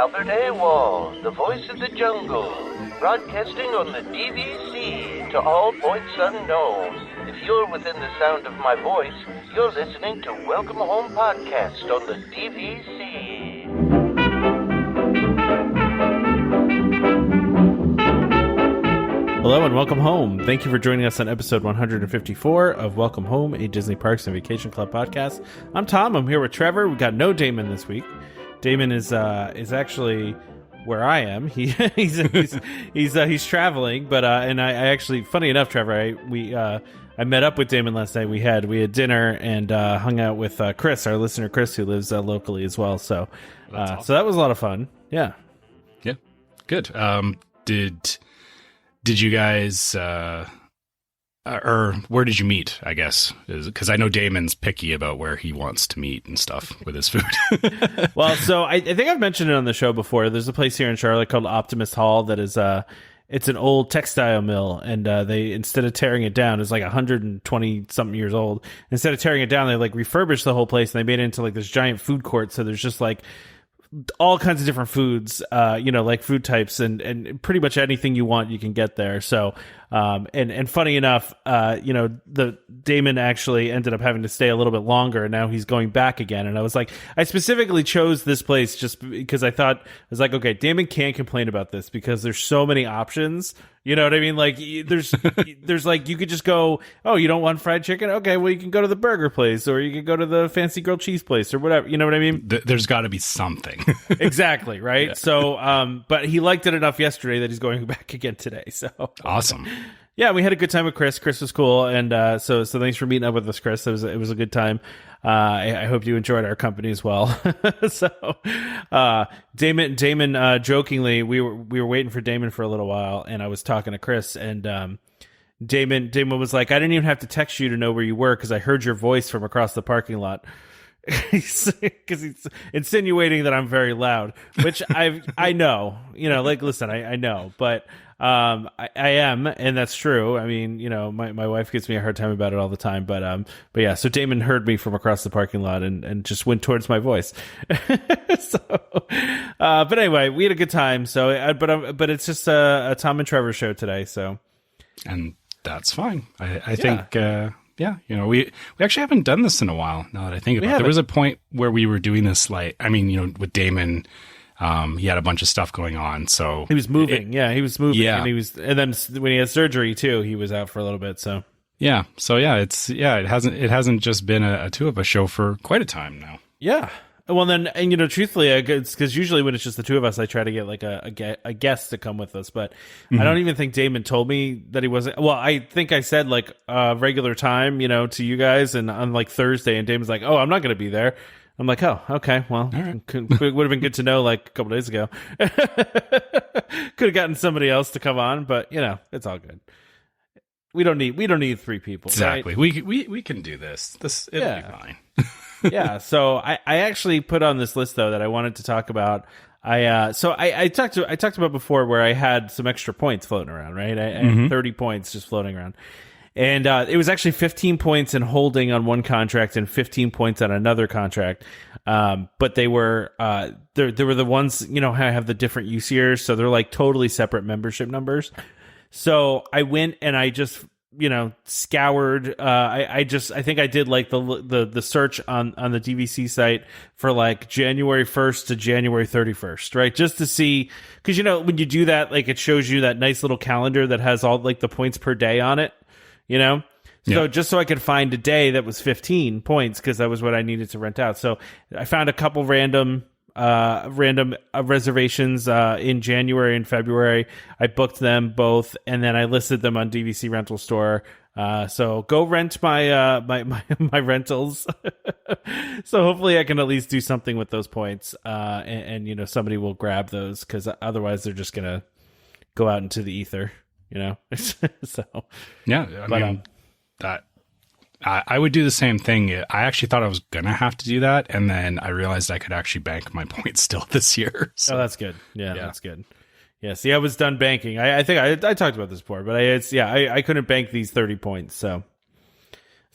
Albert AWOL, the voice of the jungle, broadcasting on the DVC to all points unknown. If you're within the sound of my voice, you're listening to Welcome Home Podcast on the DVC. Hello and welcome home. Thank you for joining us on episode 154 of Welcome Home, a Disney Parks and Vacation Club podcast. I'm Tom. I'm here with Trevor. We've got no Damon this week. Damon is actually where I am. He's traveling, but and I actually, funny enough, Trevor, I met up with Damon last night. We had dinner and hung out with Chris, our listener Chris, who lives locally as well. So awesome. So that was a lot of fun. Yeah. Good. Did you guys, or where did you meet, I guess? Because I know Damon's picky about where he wants to meet and stuff with his food. Well, so I think I've mentioned it on the show before. There's a place here in Charlotte called Optimist Hall that is, it's an old textile mill, and they, instead of tearing it down, it's like 120-something years old. Instead of tearing it down, they like refurbished the whole place, and they made it into like this giant food court, so there's just like all kinds of different foods, like food types and pretty much anything you want, you can get there. So, and funny enough, the Damon actually ended up having to stay a little bit longer, and now he's going back again. And I was like, I specifically chose this place just because I thought, I was like, okay, Damon can't complain about this because there's so many options. You know what I mean? Like there's like, you could just go, oh, you don't want fried chicken? Okay, well, you can go to the burger place, or you can go to the fancy grilled cheese place, or whatever. You know what I mean? There's got to be something. Exactly, right? Yeah. So, but he liked it enough yesterday that he's going back again today. So awesome. Yeah, we had a good time with Chris. Chris was cool, and so thanks for meeting up with us, Chris. It was a good time. I hope you enjoyed our company as well. So, Damon, jokingly, we were waiting for Damon for a little while, and I was talking to Chris, and Damon was like, I didn't even have to text you to know where you were because I heard your voice from across the parking lot. Because he's insinuating that I'm very loud, which I know, like, listen, I know, but I am, and that's true. I mean, my wife gives me a hard time about it all the time, but yeah, so Damon heard me from across the parking lot and just went towards my voice. So, but anyway, we had a good time. So, but it's just a Tom and Trevor show today. So, and that's fine. I think, yeah, we actually haven't done this in a while, now that I think about it. There was a point where we were doing this, with Damon, he had a bunch of stuff going on, so... He was moving, he was moving. Yeah. And then when he had surgery, too, he was out for a little bit, so... Yeah, so it hasn't just been a two of us show for quite a time now. Yeah. Well, then, and truthfully, it's because usually when it's just the two of us, I try to get like a guest to come with us. But I don't even think Damon told me that he wasn't. Well, I think I said like regular time, to you guys, and on like Thursday, and Damon's like, "Oh, I'm not going to be there." I'm like, "Oh, okay. Well, right. It would have been good to know like a couple days ago. Could have gotten somebody else to come on, but it's all good. We don't need three people. Exactly. Right? We can do this. It'll be fine." Yeah, so I actually put on this list though that I wanted to talk about. I talked about before where I had some extra points floating around, right? I had 30 points just floating around, and it was actually 15 points in holding on one contract and 15 points on another contract. But they were there were the ones how I have the different use years, so they're like totally separate membership numbers. So I went and I just scoured. I think I did like the search on the DVC site for like January 1st to January 31st, right? Just to see, because when you do that, like it shows you that nice little calendar that has all like the points per day on it, So just so I could find a day that was 15 points, because that was what I needed to rent out. So I found a couple random reservations in January and February. I booked them both, and then I listed them on DVC Rental Store. So go rent my my rentals. So hopefully I can at least do something with those points, and somebody will grab those, because otherwise they're just gonna go out into the ether. So yeah, I mean that. I would do the same thing. I actually thought I was going to have to do that, and then I realized I could actually bank my points still this year. So. Oh, that's good. Yeah, that's good. Yeah, see, I was done banking. I think I talked about this before, but I couldn't bank these 30 points. So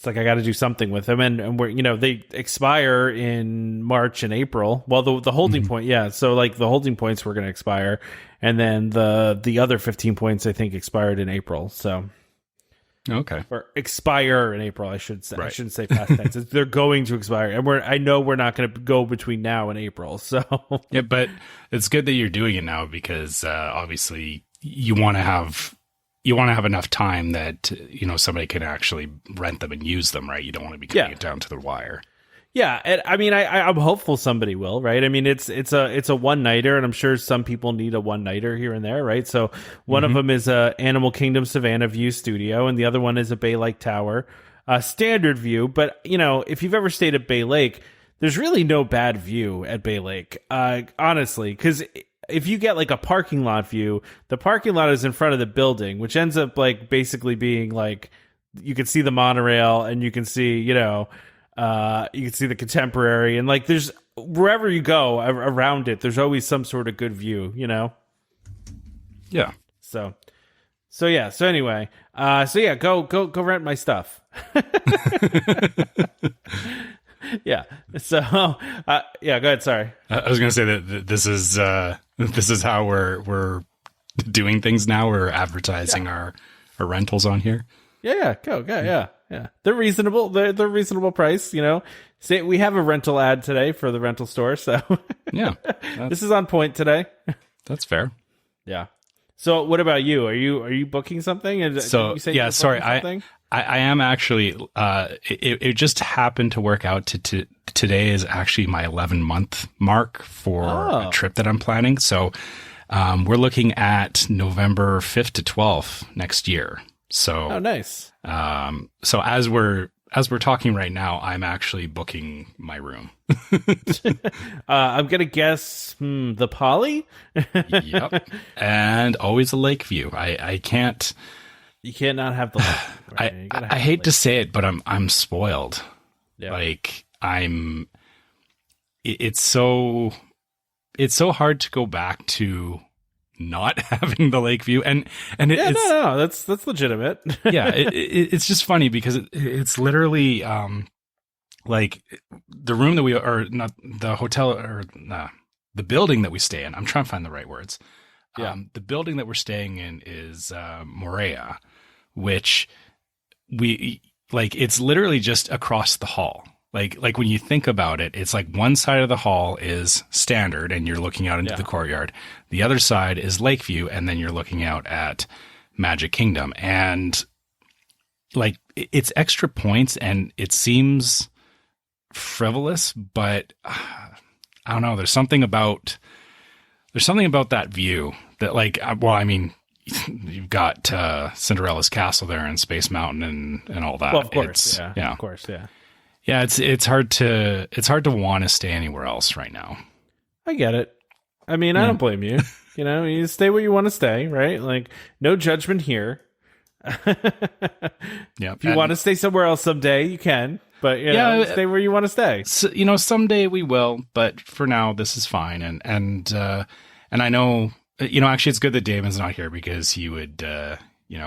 it's like I got to do something with them, and we're they expire in March and April. Well, the holding point, yeah. So like the holding points were going to expire, and then the other 15 points I think expired in April. So okay, or expire in April, I should say. Right. I shouldn't say past tense. They're going to expire, and I know we're not going to go between now and April. So yeah, but it's good that you're doing it now because obviously you want to have enough time that somebody can actually rent them and use them, right? You don't want to be cutting it down to the wire. Yeah, and I mean, I'm hopeful somebody will, right? I mean, it's a one nighter, and I'm sure some people need a one nighter here and there, right? So one of them is a Animal Kingdom Savannah View Studio, and the other one is a Bay Lake Tower, standard view. But if you've ever stayed at Bay Lake, there's really no bad view at Bay Lake, honestly, because if you get like a parking lot view, the parking lot is in front of the building, which ends up like basically being like you can see the monorail and you can see you can see the Contemporary, and like there's wherever you go around it, there's always some sort of good view, Yeah. So yeah. So anyway, go rent my stuff. Yeah. So yeah. Go ahead. Sorry. I was going to say that this is how we're doing things now. We're advertising our rentals on here. Yeah. Go. Yeah. They're reasonable. They're reasonable price. Say we have a rental ad today for the rental store. So yeah, this is on point today. That's fair. Yeah. So what about you? Are you booking something? And so yeah, sorry. I am actually. It just happened to work out to today is actually my 11-month mark for a trip that I'm planning. So we're looking at November 5th to 12th next year. So nice. So as we're talking right now, I'm actually booking my room. I'm gonna guess the Poly. Yep, and always a lake view. I can't. You can't not have the lake. Right? I hate to say it, but I'm spoiled. Yeah. Like it's so hard to go back to not having the lake view, and no, that's legitimate. Yeah, it's just funny because it's literally like the room that we are not the hotel or the building that we stay in. I'm trying to find the right words. Yeah, the building that we're staying in is Morea, which we like. It's literally just across the hall. Like when you think about it, it's like one side of the hall is standard and you're looking out into the courtyard. The other side is Lakeview, and then you're looking out at Magic Kingdom. And like it's extra points and it seems frivolous, but I don't know. There's something about that view that like, well, I mean, you've got Cinderella's castle there and Space Mountain and all that. Well, of course. Yeah. Of course. Yeah. Yeah, it's hard to want to stay anywhere else right now. I get it. I mean, I don't blame you. You stay where you want to stay, right? Like, no judgment here. Yeah. If you want to stay somewhere else someday, you can. But stay where you want to stay. So, someday we will. But for now, this is fine. And I know, actually, it's good that Damon's not here because he would.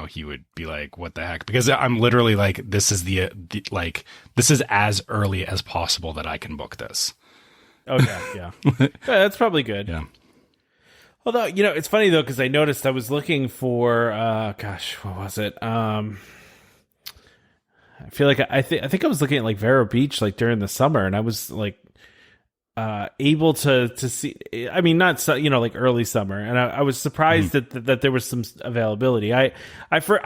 He would be like, what the heck? Because I'm literally like, this is this is as early as possible that I can book this. Okay. Yeah. Yeah, that's probably good. Yeah. Although, it's funny though, because I noticed I was looking for, what was it? I feel like I think I was looking at like Vero Beach, like during the summer, and I was like, able to see, I mean, not like early summer, and I was surprised that there was some availability. I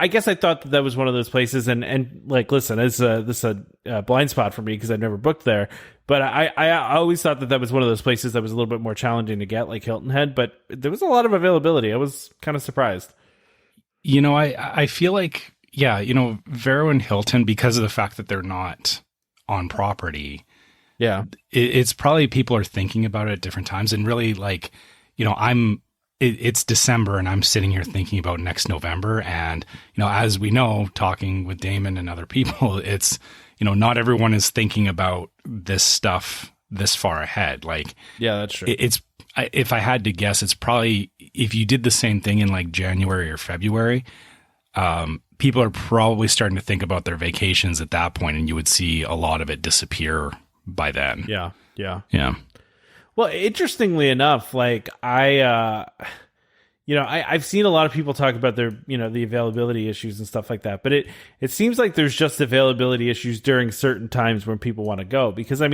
guess I thought that was one of those places, and like, listen, this is a blind spot for me because I've never booked there, but I always thought that was one of those places that was a little bit more challenging to get, like Hilton Head, but there was a lot of availability. I was kind of surprised. I feel like, Vero and Hilton, because of the fact that they're not on property. Yeah, it's probably people are thinking about it at different times, and really like, it's December and I'm sitting here thinking about next November. And, as we know, talking with Damon and other people, it's, not everyone is thinking about this stuff this far ahead. Like, yeah, that's true. If I had to guess, it's probably if you did the same thing in like January or February, people are probably starting to think about their vacations at that point, and you would see a lot of it disappear by then. Yeah. Well, interestingly enough, like I've seen a lot of people talk about their, the availability issues and stuff like that, but it seems like there's just availability issues during certain times when people want to go. Because I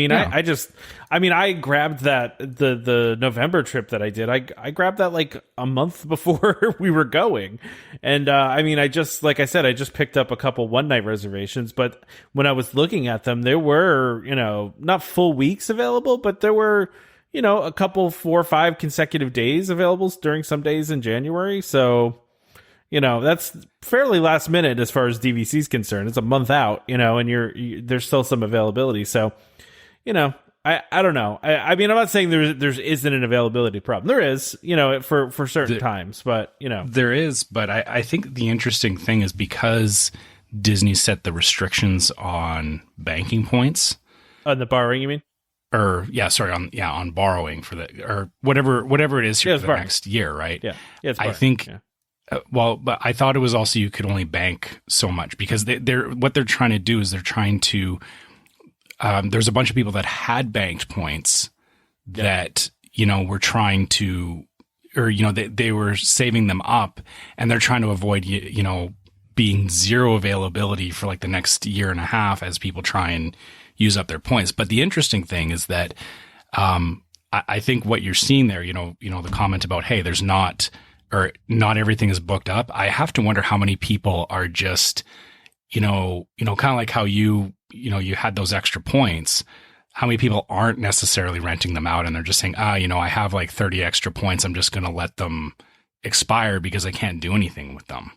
grabbed the November trip that I did. I grabbed that like a month before we were going. And I just picked up a couple one night reservations, but when I was looking at them, there were, not full weeks available, but there were, a couple 4 or 5 consecutive days available during some days in January. So, that's fairly last minute as far as DVC is concerned. It's a month out, and there's still some availability. So, I don't know. I'm not saying there isn't an availability problem. There is, for certain times, but, There is, but I think the interesting thing is because Disney set the restrictions on banking points. On the borrowing, you mean? On borrowing for or whatever it is here for the next year, right? Yeah, it's I think. Yeah. But I thought it was also you could only bank so much because what they're trying to do is they're trying to. There's a bunch of people that had banked points that were trying to, or they were saving them up, and they're trying to avoid being zero availability for like the next year and a half as people try and use up their points. But the interesting thing is that I think what you're seeing there, the comment about, hey, there's not everything is booked up. I have to wonder how many people are just, kind of like how you had those extra points. How many people aren't necessarily renting them out and they're just saying, I have like 30 extra points. I'm just going to let them expire because I can't do anything with them.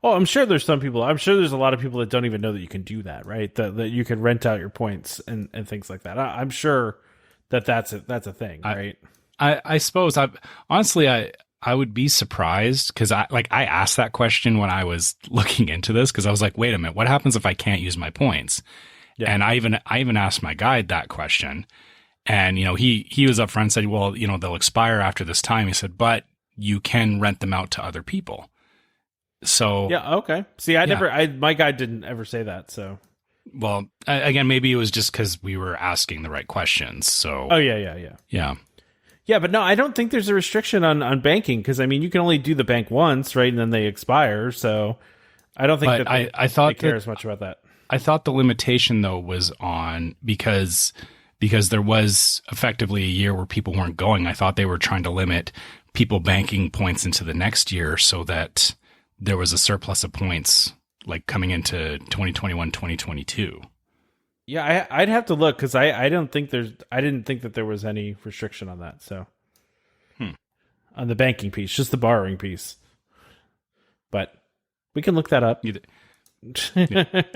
Oh, I'm sure there's some people. I'm sure there's a lot of people that don't even know that you can do that, right? That you can rent out your points and things like that. I'm sure that's a thing, right? I suppose I would be surprised because I asked that question when I was looking into this because I was like, wait a minute, what happens if I can't use my points? Yeah. And I even asked my guide that question, and he was upfront and said, well, they'll expire after this time. He said, but you can rent them out to other people. So yeah, okay. See, my guide didn't ever say that. So, well, again, maybe it was just because we were asking the right questions. So, yeah. But no, I don't think there's a restriction on banking because you can only do the bank once, right, and then they expire. So, I don't think I thought they care as much about that. I thought the limitation though was on because there was effectively a year where people weren't going. I thought they were trying to limit people banking points into the next year so that there was a surplus of points like coming into 2021, 2022. Yeah, I'd have to look because I didn't think that there was any restriction on that. So on the banking piece, just the borrowing piece. But we can look that up.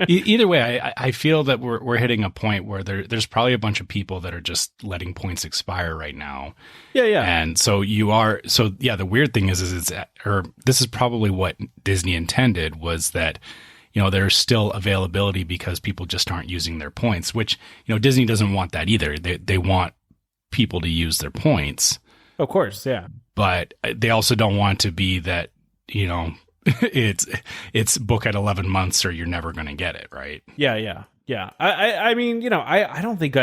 Either way, I feel that we're hitting a point where there's probably a bunch of people that are just letting points expire right now. Yeah. And so the weird thing is this is probably what Disney intended was that, there's still availability because people just aren't using their points, which, Disney doesn't want that either. They want people to use their points. Of course. Yeah. But they also don't want to be that, it's book at 11 months or you're never going to get it, right? Yeah. I don't think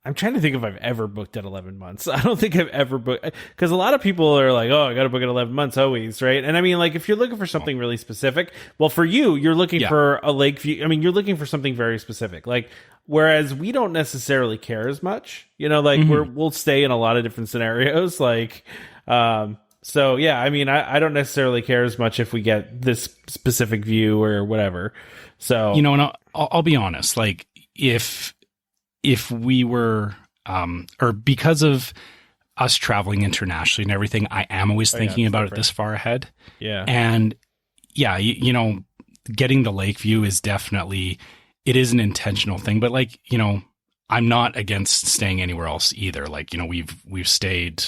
I'm trying to think if I've ever booked at 11 months. I don't think I've ever booked because a lot of people are like, oh, I got to book at 11 months always, right? And if you're looking for something really specific, well, for you're looking for a lake view. You're looking for something very specific. Like, whereas we don't necessarily care as much, we'll stay in a lot of different scenarios. So yeah, I don't necessarily care as much if we get this specific view or whatever. So, and I'll be honest, like if we were, or because of us traveling internationally and everything, I am always thinking about it this far ahead. Yeah. And yeah, getting the lake view is definitely, it is an intentional thing, but I'm not against staying anywhere else either. We've stayed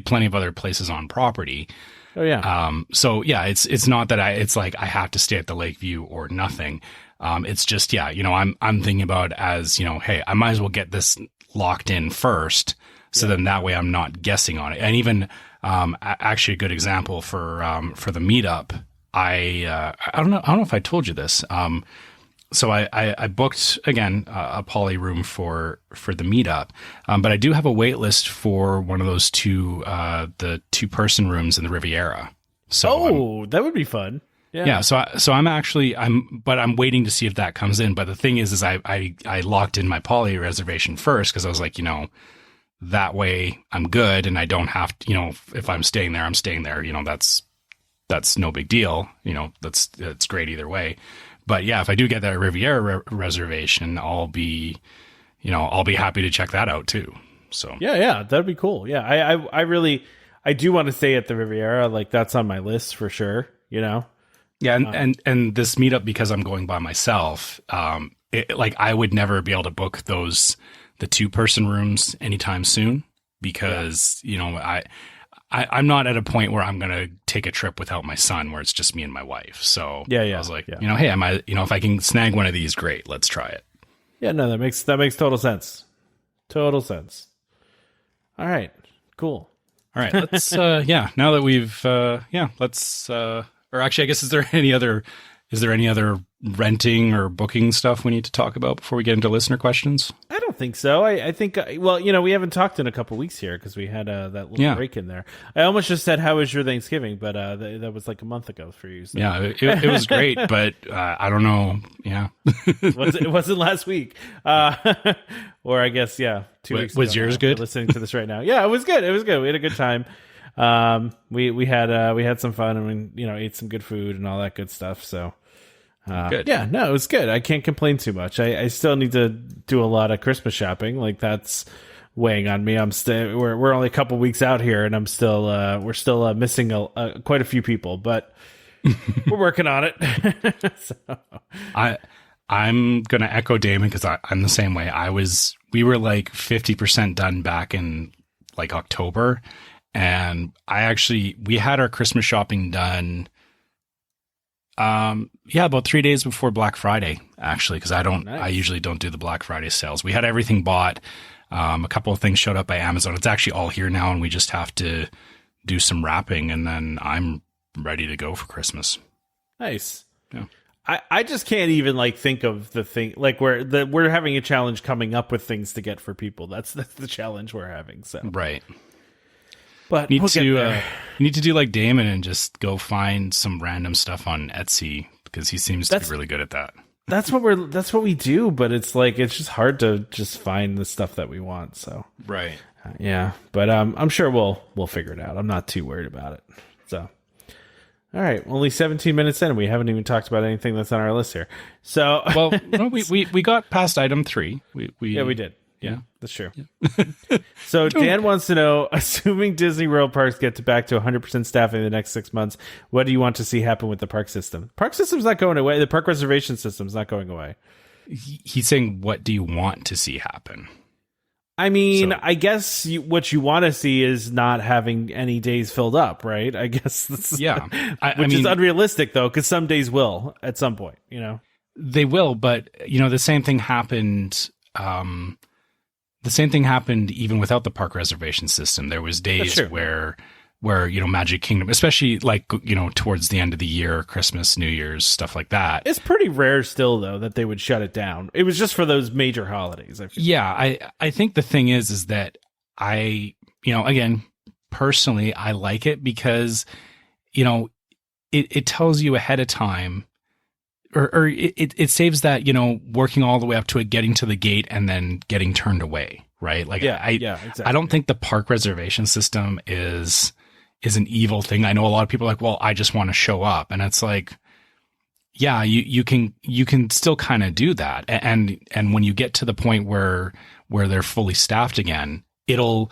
plenty of other places on property. Oh yeah. So yeah, it's not that I have to stay at the lake view or nothing. It's just, I'm thinking about it as, hey, I might as well get this locked in first. So then that way I'm not guessing on it. And even, actually a good example for the meetup, I don't know if I told you this. So I booked again a poly room for the meetup, but I do have a wait list for one of those the 2-person rooms in the Riviera. So that would be fun. Yeah. So I'm waiting to see if that comes in. But the thing is I locked in my poly reservation first because I was like, that way I'm good and I don't have to, if I'm staying there, I'm staying there. That's no big deal. That's great either way. But yeah, if I do get that Riviera reservation, I'll be happy to check that out too. So yeah, that'd be cool. Yeah, I do want to stay at the Riviera. Like that's on my list for sure. Yeah, and this meetup, because I'm going by myself, I would never be able to book the 2-person rooms anytime soon because I'm not at a point where I'm going to take a trip without my son where it's just me and my wife. So I was like, hey, if I can snag one of these, great, let's try it. Yeah, no, that makes total sense. Total sense. All right, cool. All right, let's, now that we've, let's, or actually, I guess, is there any other renting or booking stuff we need to talk about before we get into listener questions? I don't think so. I think, we haven't talked in a couple weeks here because we had that little break in there. I almost just said, how was your Thanksgiving? But that was like a month ago for you. So. Yeah, it was great, but I don't know. Yeah. It wasn't last week. Or I guess, 2 weeks ago. Was yours good? Listening to this right now. Yeah, it was good. We had a good time. We had some fun and we, ate some good food and all that good stuff. So, good. Yeah, no, it was good. I can't complain too much. I still need to do a lot of Christmas shopping. Like that's weighing on me. We're only a couple weeks out here and we're still missing quite a few people, but we're working on it. So. I'm going to echo Damon because I'm the same way. We were like 50% done back in like October. And we had our Christmas shopping done, about 3 days before Black Friday, actually, because I usually don't do the Black Friday sales. We had everything bought. A couple of things showed up by Amazon. It's actually all here now, and we just have to do some wrapping, and then I'm ready to go for Christmas. Nice. Yeah. I just can't even think of the thing we're having a challenge coming up with things to get for people. That's the challenge we're having. So right. But you need to do like Damon and just go find some random stuff on Etsy because he seems to be really good at that. That's what we do, but it's just hard to just find the stuff that we want. So right, yeah. But I'm sure we'll figure it out. I'm not too worried about it. So all right, only 17 minutes in, and we haven't even talked about anything that's on our list here. So no, we got past item 3. We did. Yeah, that's true. Yeah. So Dan wants to know, assuming Disney World parks get back to 100% staffing in the next 6 months, what do you want to see happen with the park system? Park system's not going away. The park reservation system's not going away. He's saying, what do you want to see happen? I mean, I guess what you want to see is not having any days filled up, right? I guess that's, which is unrealistic though, because some days will at some point, They will, but the same thing happened. The same thing happened even without the park reservation system. There was days where Magic Kingdom, especially towards the end of the year, Christmas, New Year's, stuff like that. It's pretty rare still though that they would shut it down. It was just for those major holidays. I think the thing is that again, personally, I like it because it tells you ahead of time. Or it saves that, working all the way up to it, getting to the gate and then getting turned away, right? Exactly. I don't think the park reservation system is an evil thing. I know a lot of people are like, well, I just want to show up. And it's like, yeah, you can still kind of do that. And when you get to the point where they're fully staffed again, it'll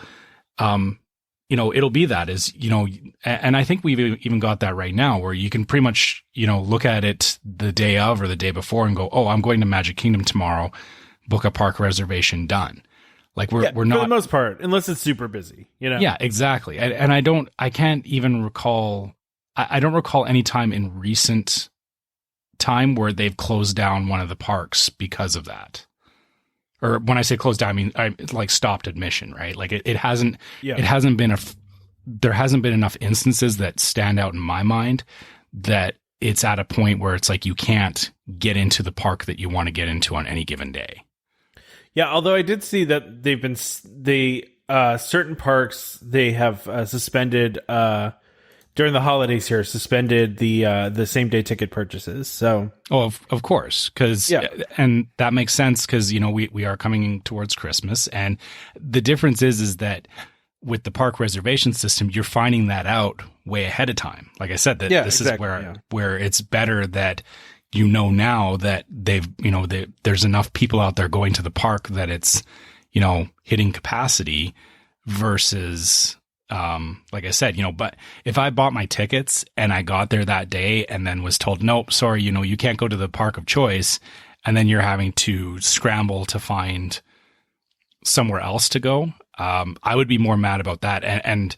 be that is, and I think we've even got that right now where you can pretty much, look at it the day of or the day before and go, oh, I'm going to Magic Kingdom tomorrow, book a park reservation, done. Like we're not, for the most part, unless it's super busy, Yeah, exactly. And I can't even recall, I don't recall any time in recent time where they've closed down one of the parks because of that. Or when I say closed down, I mean, like stopped admission, right? Like it hasn't been there hasn't been enough instances that stand out in my mind that it's at a point where it's like you can't get into the park that you want to get into on any given day. Yeah, although I did see that certain parks, they have suspended during the holidays here, suspended the same day ticket purchases. So, of course, because and that makes sense because we are coming towards Christmas, and the difference is that with the park reservation system, you're finding that out way ahead of time. Like I said, this is where it's better that now that there's enough people out there going to the park that it's hitting capacity versus. Like I said, but if I bought my tickets and I got there that day and then was told, nope, sorry, you can't go to the park of choice. And then you're having to scramble to find somewhere else to go. I would be more mad about that. And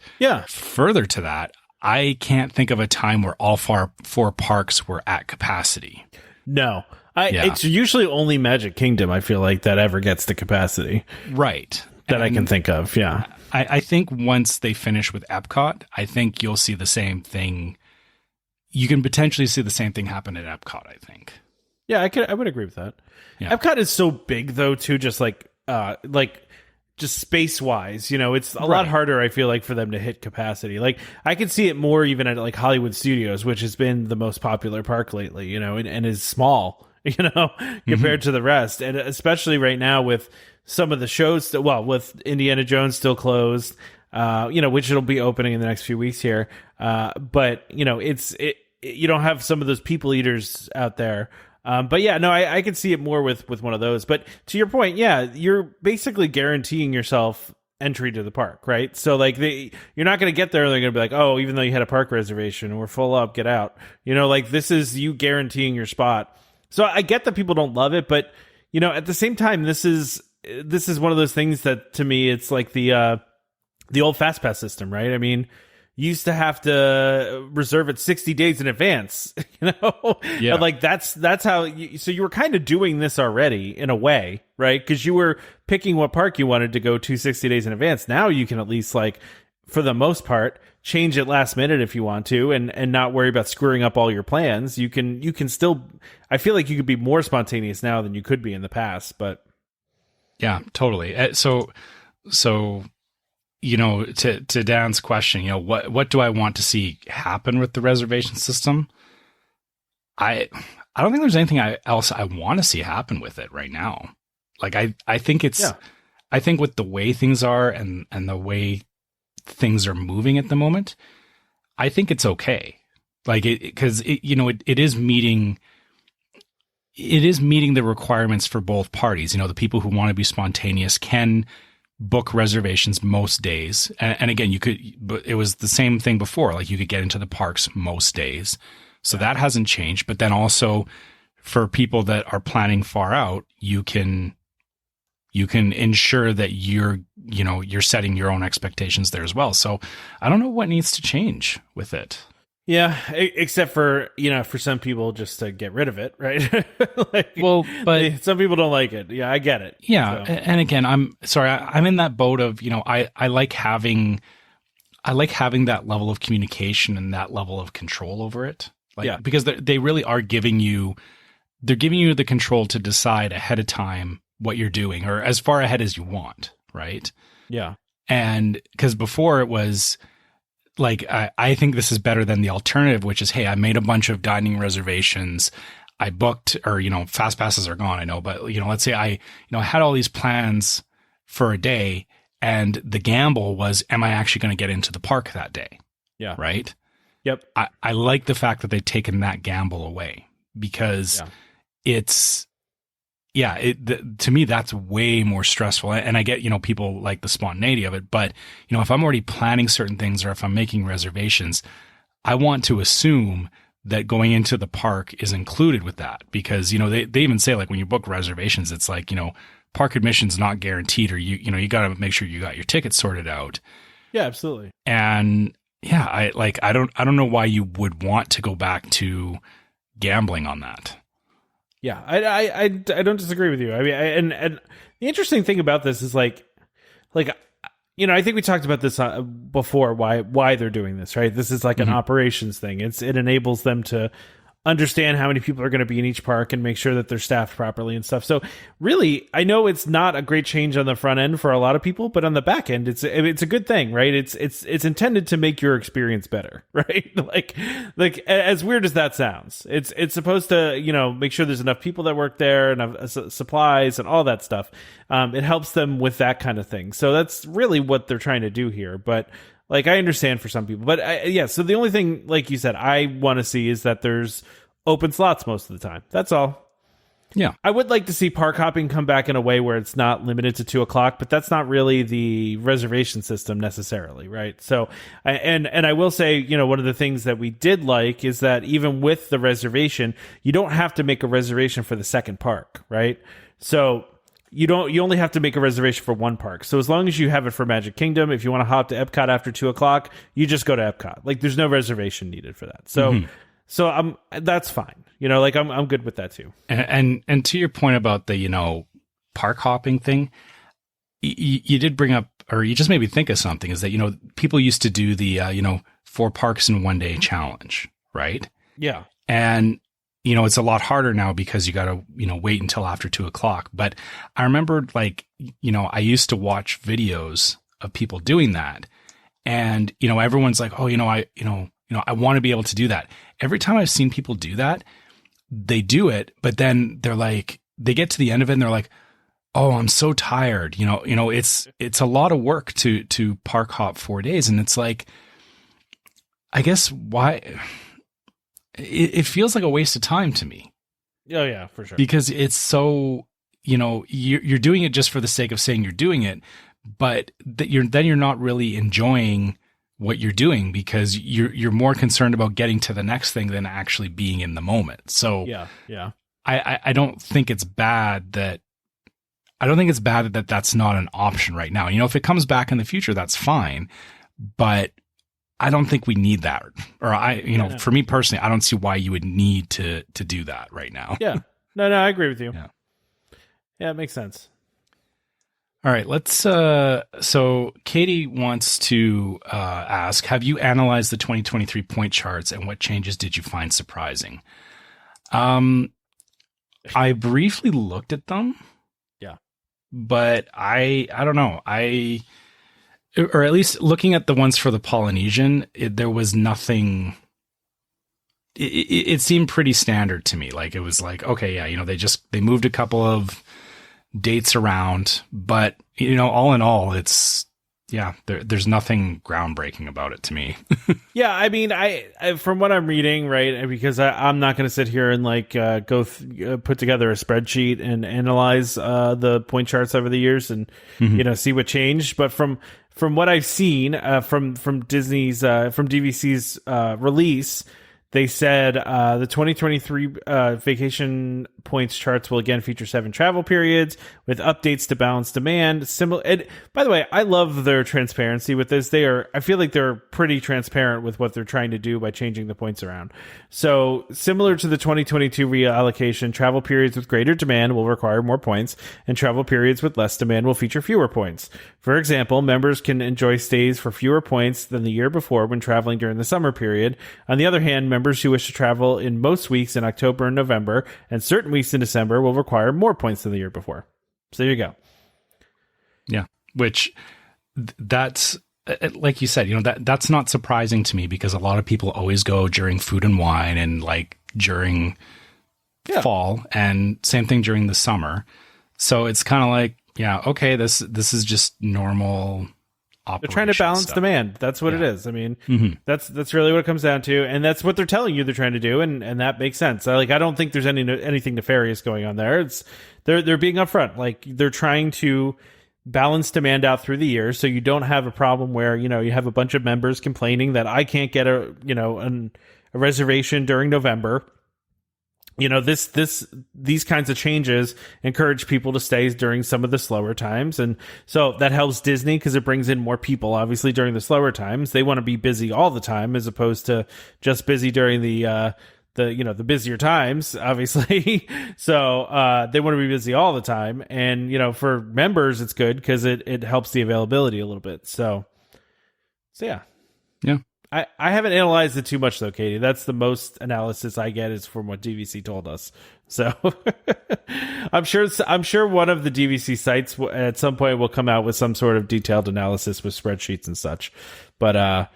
further to that, I can't think of a time where all four parks were at capacity. No, it's usually only Magic Kingdom. I feel like that ever gets to capacity. Right. That I can think of. Yeah. I think once they finish with Epcot, I think you'll see the same thing. You can potentially see the same thing happen at Epcot, I think. Yeah, I would agree with that. Yeah. Epcot is so big though, too, just just space wise, it's a lot harder, I feel like, for them to hit capacity. Like I can see it more even at like Hollywood Studios, which has been the most popular park lately, and is small, compared to the rest. And especially right now with some of the shows, with Indiana Jones still closed, which it'll be opening in the next few weeks here. But you don't have some of those people eaters out there. But yeah, no, I can see it more with one of those. But to your point, yeah, you're basically guaranteeing yourself entry to the park, right? So like you're not going to get there and they're going to be like, oh, even though you had a park reservation, we're full up, get out. This is you guaranteeing your spot. So I get that people don't love it, but at the same time, this is one of those things that to me, it's like the old Fast Pass system, right? I mean, you used to have to reserve it 60 days in advance, Yeah. And like that's how so you were kind of doing this already in a way, right? Because you were picking what park you wanted to go to 60 days in advance. Now you can at least, like, for the most part, change it last minute if you want to, and not worry about screwing up all your plans. You can still, I feel like you could be more spontaneous now than you could be in the past, but yeah, totally. So to Dan's question, what do I want to see happen with the reservation system? I don't think there's anything else I want to see happen with it right now. Like I think I think with the way things are and the way things are moving at the moment, I think it's okay. Like because it is meeting the requirements for both parties. The people who want to be spontaneous can book reservations most days. And again, but it was the same thing before. Like you could get into the parks most days. So that hasn't changed. But then also for people that are planning far out, you can ensure that you're setting your own expectations there as well. So I don't know what needs to change with it. Yeah, except for, for some people just to get rid of it, right? But some people don't like it. Yeah, I get it. Yeah. So. And again, I'm in that boat of, I like having that level of communication and that level of control over it. Because they really are giving you the control to decide ahead of time what you're doing, or as far ahead as you want. Right. Yeah. And because before it was, like, I think this is better than the alternative, which is, hey, I made a bunch of dining reservations. I booked, or, fast passes are gone, I know, but, let's say I had all these plans for a day, and the gamble was, am I actually going to get into the park that day? Yeah. Right? Yep. I like the fact that they've taken that gamble away, because to me, that's way more stressful. And I get, people like the spontaneity of it, but, if I'm already planning certain things, or if I'm making reservations, I want to assume that going into the park is included with that, because, they even say, like, when you book reservations, it's like, park admission's not guaranteed, or you got to make sure you got your tickets sorted out. Yeah, absolutely. And yeah, I don't know why you would want to go back to gambling on that. Yeah, I don't disagree with you. I mean, and the interesting thing about this is like, I think we talked about this before, why they're doing this, right? This is like an operations thing. It enables them to understand how many people are going to be in each park and make sure that they're staffed properly and stuff. So really, I know it's not a great change on the front end for a lot of people, but on the back end, it's a good thing, right? It's intended to make your experience better, right? like as weird as that sounds, it's supposed to, make sure there's enough people that work there and supplies and all that stuff. It helps them with that kind of thing. So that's really what they're trying to do here. But like, I understand for some people, but so the only thing, like you said, I want to see is that there's open slots most of the time. That's all. Yeah. I would like to see park hopping come back in a way where it's not limited to 2:00, but that's not really the reservation system necessarily, right? So, and I will say, one of the things that we did like is that even with the reservation, you don't have to make a reservation for the second park, right? So you only have to make a reservation for one park. So as long as you have it for Magic Kingdom, if you want to hop to Epcot after 2:00, you just go to Epcot. Like, there's no reservation needed for that. So, that's fine. I'm good with that too. And to your point about the, park hopping thing, you did bring up, or you just made me think of something, is that, people used to do the, 4 parks in one day challenge, right? Yeah. And, it's a lot harder now because you got to, wait until after 2:00. But I remember, I used to watch videos of people doing that. And, everyone's like, oh, I want to be able to do that. Every time I've seen people do that, they do it, but then they're like, they get to the end of it and they're like, oh, I'm so tired. It's a lot of work to park hop 4 days. And it's like, I guess why it feels like a waste of time to me. Oh yeah, for sure. Because it's so, you're doing it just for the sake of saying you're doing it, but that you're not really enjoying what you're doing because you're more concerned about getting to the next thing than actually being in the moment. So yeah. I don't think it's bad that that's not an option right now. If it comes back in the future, that's fine, but I don't think we need that. Or for me personally, I don't see why you would need to do that right now. Yeah. No, I agree with you. Yeah, it makes sense. All right, let's. So Katie wants to ask: have you analyzed the 2023 point charts, and what changes did you find surprising? I briefly looked at them. Yeah, but I don't know. Or at least looking at the ones for the Polynesian, there was nothing. It seemed pretty standard to me. Like, it was like, okay, yeah, they moved a couple of dates around, but all in all, there's nothing groundbreaking about it to me. Yeah, I mean, I from what I'm reading, right, because I'm not going to sit here and put together a spreadsheet and analyze the point charts over the years and see what changed, but from what I've seen from Disney's from DVC's release, they said the 2023 vacation points charts will again feature 7 travel periods with updates to balance demand. By the way, I love their transparency with this. I feel like they're pretty transparent with what they're trying to do by changing the points around. So similar to the 2022 reallocation, travel periods with greater demand will require more points, and travel periods with less demand will feature fewer points. For example, members can enjoy stays for fewer points than the year before when traveling during the summer period. On the other hand, members who wish to travel in most weeks in October and November and certain weeks in December will require more points than the year before. So there you go. Yeah, which that's like you said, that's not surprising to me because a lot of people always go during food and wine and during fall, and same thing during the summer. So it's kind of like, yeah, okay, this is just normal. They're trying to balance demand. That's what it is. I mean, that's really what it comes down to, and that's what they're telling you they're trying to do, and that makes sense. I don't think there's anything nefarious going on there. They're being upfront. They're trying to balance demand out through the year, so you don't have a problem where you have a bunch of members complaining that I can't get a reservation during November. These kinds of changes encourage people to stay during some of the slower times. And so that helps Disney because it brings in more people, obviously, during the slower times. They want to be busy all the time as opposed to just busy during the busier times, obviously. So, they want to be busy all the time. And, for members, it's good because it helps the availability a little bit. So yeah. Yeah. I haven't analyzed it too much though, Katie. That's the most analysis I get is from what DVC told us. So I'm sure one of the DVC sites at some point will come out with some sort of detailed analysis with spreadsheets and such. But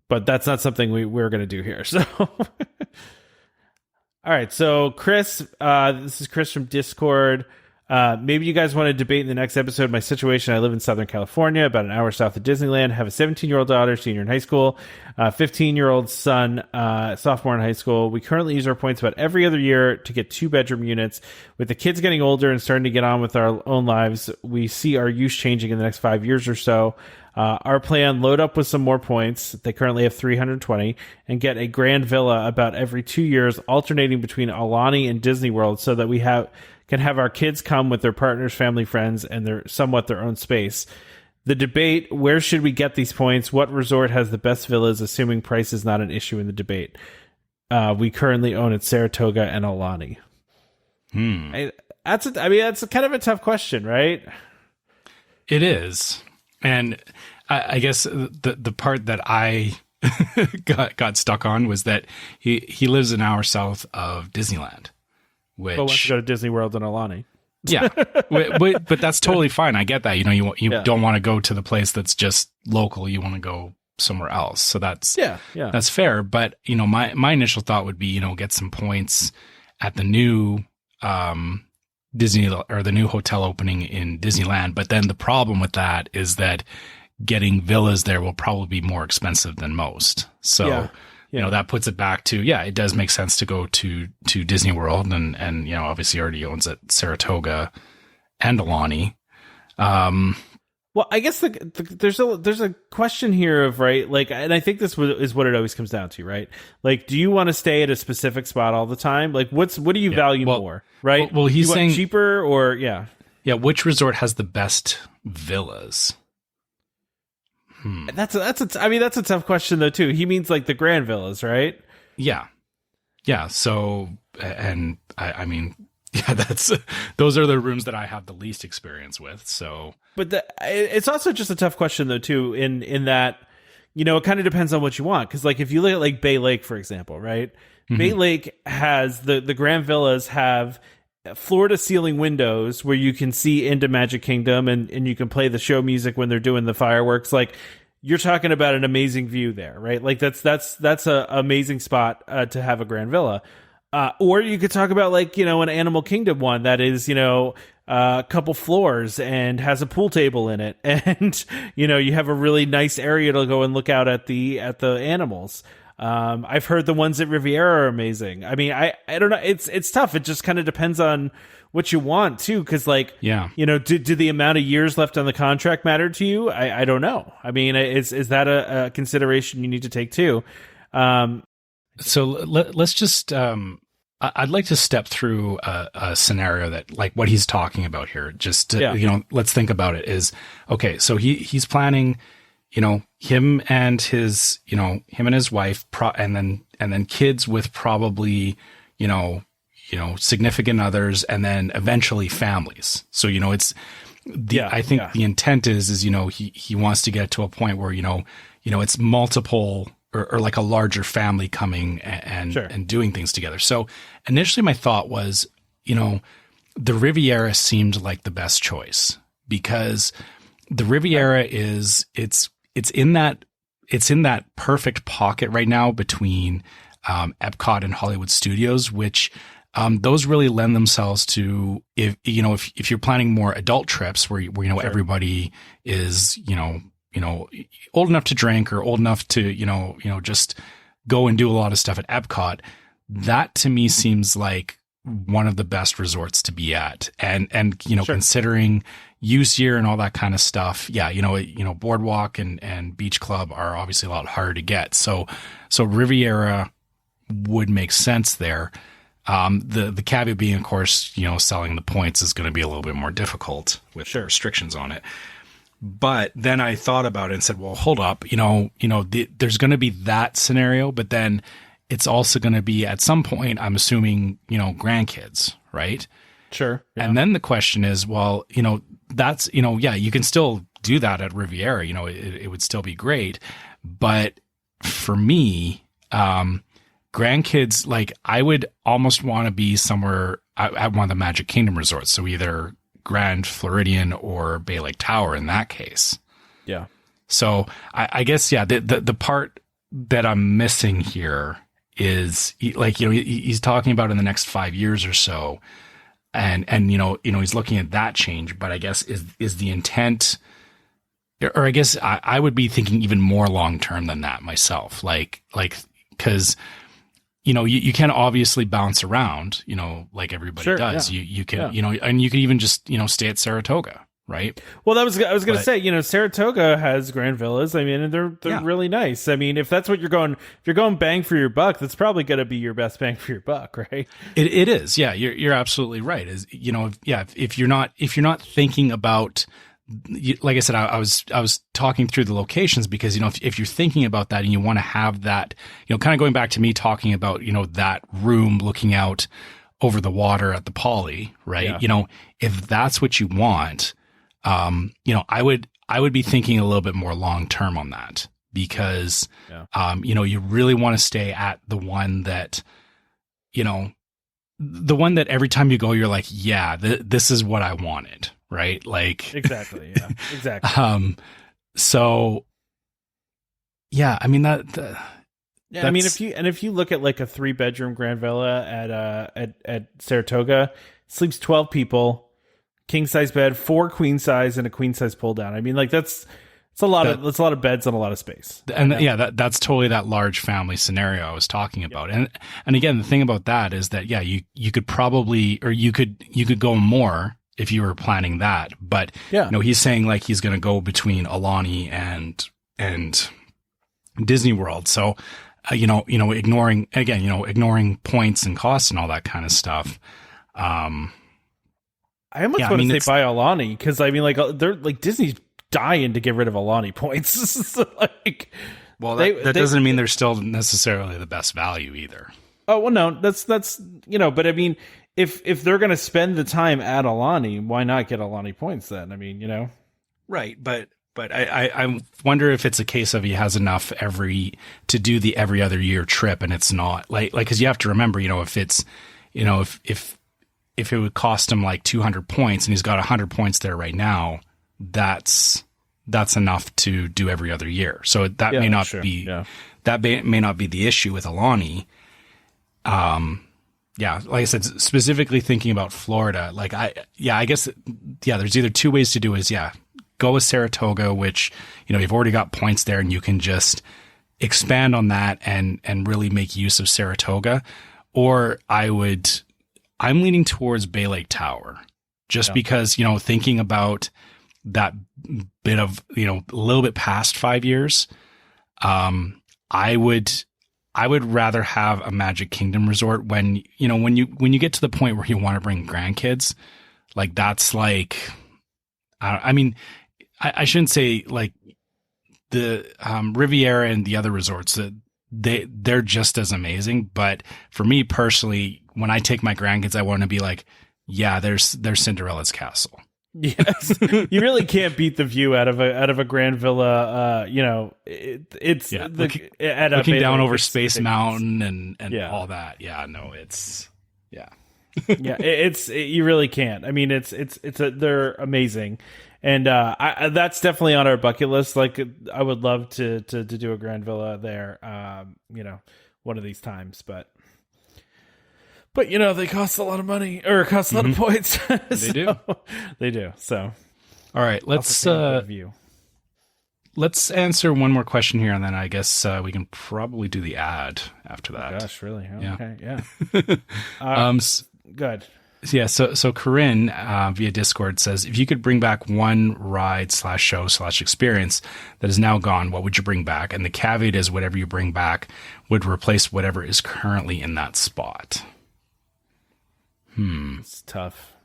that's not something we're going to do here. So all right. So Chris, this is Chris from Discord. Maybe you guys want to debate in the next episode my situation. I live in Southern California, about an hour south of Disneyland. Have a 17-year-old daughter, senior in high school, 15-year-old son, sophomore in high school. We currently use our points about every other year to get 2-bedroom units. With the kids getting older and starting to get on with our own lives, we see our use changing in the next 5 years or so. Our plan, load up with some more points. They currently have 320 and get a grand villa about every 2 years, alternating between Aulani and Disney World so that we can have our kids come with their partners, family, friends, and their own space. The debate, where should we get these points? What resort has the best villas, assuming price is not an issue in the debate? We currently own at Saratoga and Aulani. That's kind of a tough question, right? It is. And I guess the part that I got stuck on was that he lives an hour south of Disneyland. Which, but wants to go to Disney World and Aulani. Yeah, but that's totally fine. I get that. You know, you don't want to go to the place that's just local. You want to go somewhere else. So that's that's fair. But you know, my initial thought would be, you know, get some points at the new Disney or the new hotel opening in Disneyland. But then the problem with that is that getting villas there will probably be more expensive than most. So. You know, that puts it back to, it does make sense to go to Disney World and, you know, obviously already owns at Saratoga and Aulani. Well, I guess there's a question here of, right, like, and I think this is what it always comes down to, right? Like, do you want to stay at a specific spot all the time? Like, what do you value more, right? Well, he's saying cheaper or, which resort has the best villas? That's a tough question though too. He means like the grand villas, right? Yeah. So, and I mean, those are the rooms that I have the least experience with. So, but it's also just a tough question though too. In that, you know, it kind of depends on what you want. Because like if you look at like Bay Lake, for example, right? Mm-hmm. Bay Lake has the grand villas have floor to ceiling windows where you can see into Magic Kingdom and you can play the show music when they're doing the fireworks. Like, you're talking about an amazing view there, right? Like that's a amazing spot to have a grand villa. Or you could talk about like, you know, an Animal Kingdom one that is, you know, a couple floors and has a pool table in it. And, you know, you have a really nice area to go and look out at the animals. I've heard the ones at Riviera are amazing. I mean, I don't know. It's tough. It just kind of depends on what you want too. Cause like, you know, do the amount of years left on the contract matter to you? I don't know. I mean, is that a consideration you need to take too? So let's just, I'd like to step through a scenario that like what he's talking about here. Just to, you know, let's think about it is, okay. So he's planning, you know, him and his wife, and then kids with probably, you know, significant others, and then eventually families. So, you know, it's I think the intent is, you know, he wants to get to a point where, you know, it's multiple or like a larger family coming and doing things together. So initially my thought was, you know, the Riviera seemed like the best choice because the Riviera it's in that perfect pocket right now between Epcot and Hollywood Studios, which those really lend themselves to if you're planning more adult trips where you know everybody is you know old enough to drink or old enough to you know just go and do a lot of stuff at Epcot. That to me seems like one of the best resorts to be at, and considering use year and all that kind of stuff, Boardwalk and Beach Club are obviously a lot harder to get. So Riviera would make sense there. The caveat being, of course, selling the points is going to be a little bit more difficult with restrictions on it. But then I thought about it and said, well, hold up, there's going to be that scenario, but then it's also going to be at some point, I'm assuming, grandkids, right? Sure. Yeah. And then the question is, well, that's, you can still do that at Riviera, it would still be great. But for me, grandkids, like I would almost want to be somewhere at one of the Magic Kingdom resorts. So either Grand Floridian or Bay Lake Tower in that case. Yeah. So I guess, yeah, the part that I'm missing here is like, he's talking about in the next 5 years or so. And he's looking at that change, but I guess is the intent, or I guess I would be thinking even more long-term than that myself. Like, cause you can obviously bounce around, like everybody does. Yeah. You can, and you can even just, stay at Saratoga. Right. Well, I was going to say, Saratoga has grand villas. I mean, and they're really nice. I mean, if that's what if you're going bang for your buck, that's probably going to be your best bang for your buck, right? It is. Yeah, you're absolutely right. If you're not thinking about, like I said, I was talking through the locations because, if you're thinking about that and you want to have that, kind of going back to me talking about, that room looking out over the water at the Poly, right? Yeah. If that's what you want, I would be thinking a little bit more long term on that because, you really want to stay at the one that, the one that every time you go, you're like, yeah, this is what I wanted. Right. Like exactly. Yeah, exactly. So yeah, I mean yeah, I mean, if you look at like a 3-bedroom grand villa at Saratoga, sleeps 12 people. King size bed, 4 queen size, and a queen size pull down. I mean, like that's a lot of beds and a lot of space. And that's totally that large family scenario I was talking about. And again, the thing about that is that you could probably, or you could go more if you were planning that. But he's saying like he's going to go between Alani and Disney World. So ignoring points and costs and all that kind of stuff. I almost want to say buy Alani because I mean, like they're like Disney's dying to get rid of Alani points. So, like, well, that doesn't mean they're still necessarily the best value either. Oh well, no, that's but I mean, if they're going to spend the time at Alani, why not get Alani points then? I mean, right, but I wonder if it's a case of he has enough to do the every other year trip, and it's not like because you have to remember, if it's if it would cost him like 200 points and he's got 100 points there right now, that's enough to do every other year. So that may not be the issue with Alani. Like I said, specifically thinking about Florida, like I guess there's either two ways to do is go with Saratoga, which, you've already got points there and you can just expand on that and really make use of Saratoga. Or I'm leaning towards Bay Lake Tower just because, thinking about that bit of, a little bit past 5 years, I would rather have a Magic Kingdom resort when you get to the point where you want to bring grandkids, like that's like, I mean, I shouldn't say like the Riviera and the other resorts that they're just as amazing. But for me personally, when I take my grandkids, I want to be like, there's Cinderella's castle. Yes, you really can't beat the view out of a grand villa. It's looking down over Space Mountain and all that. Yeah, no, it's you really can't. I mean, they're amazing, and that's definitely on our bucket list. Like, I would love to do a grand villa there. One of these times, but they cost a lot of money or cost a lot of points. They do. So, all right, let's answer one more question here, and then I guess we can probably do the ad after that. Oh gosh, really? Okay, yeah. Good. Yeah. So Corinne via Discord says, if you could bring back one ride /show /experience that is now gone, what would you bring back? And the caveat is whatever you bring back would replace whatever is currently in that spot. It's tough.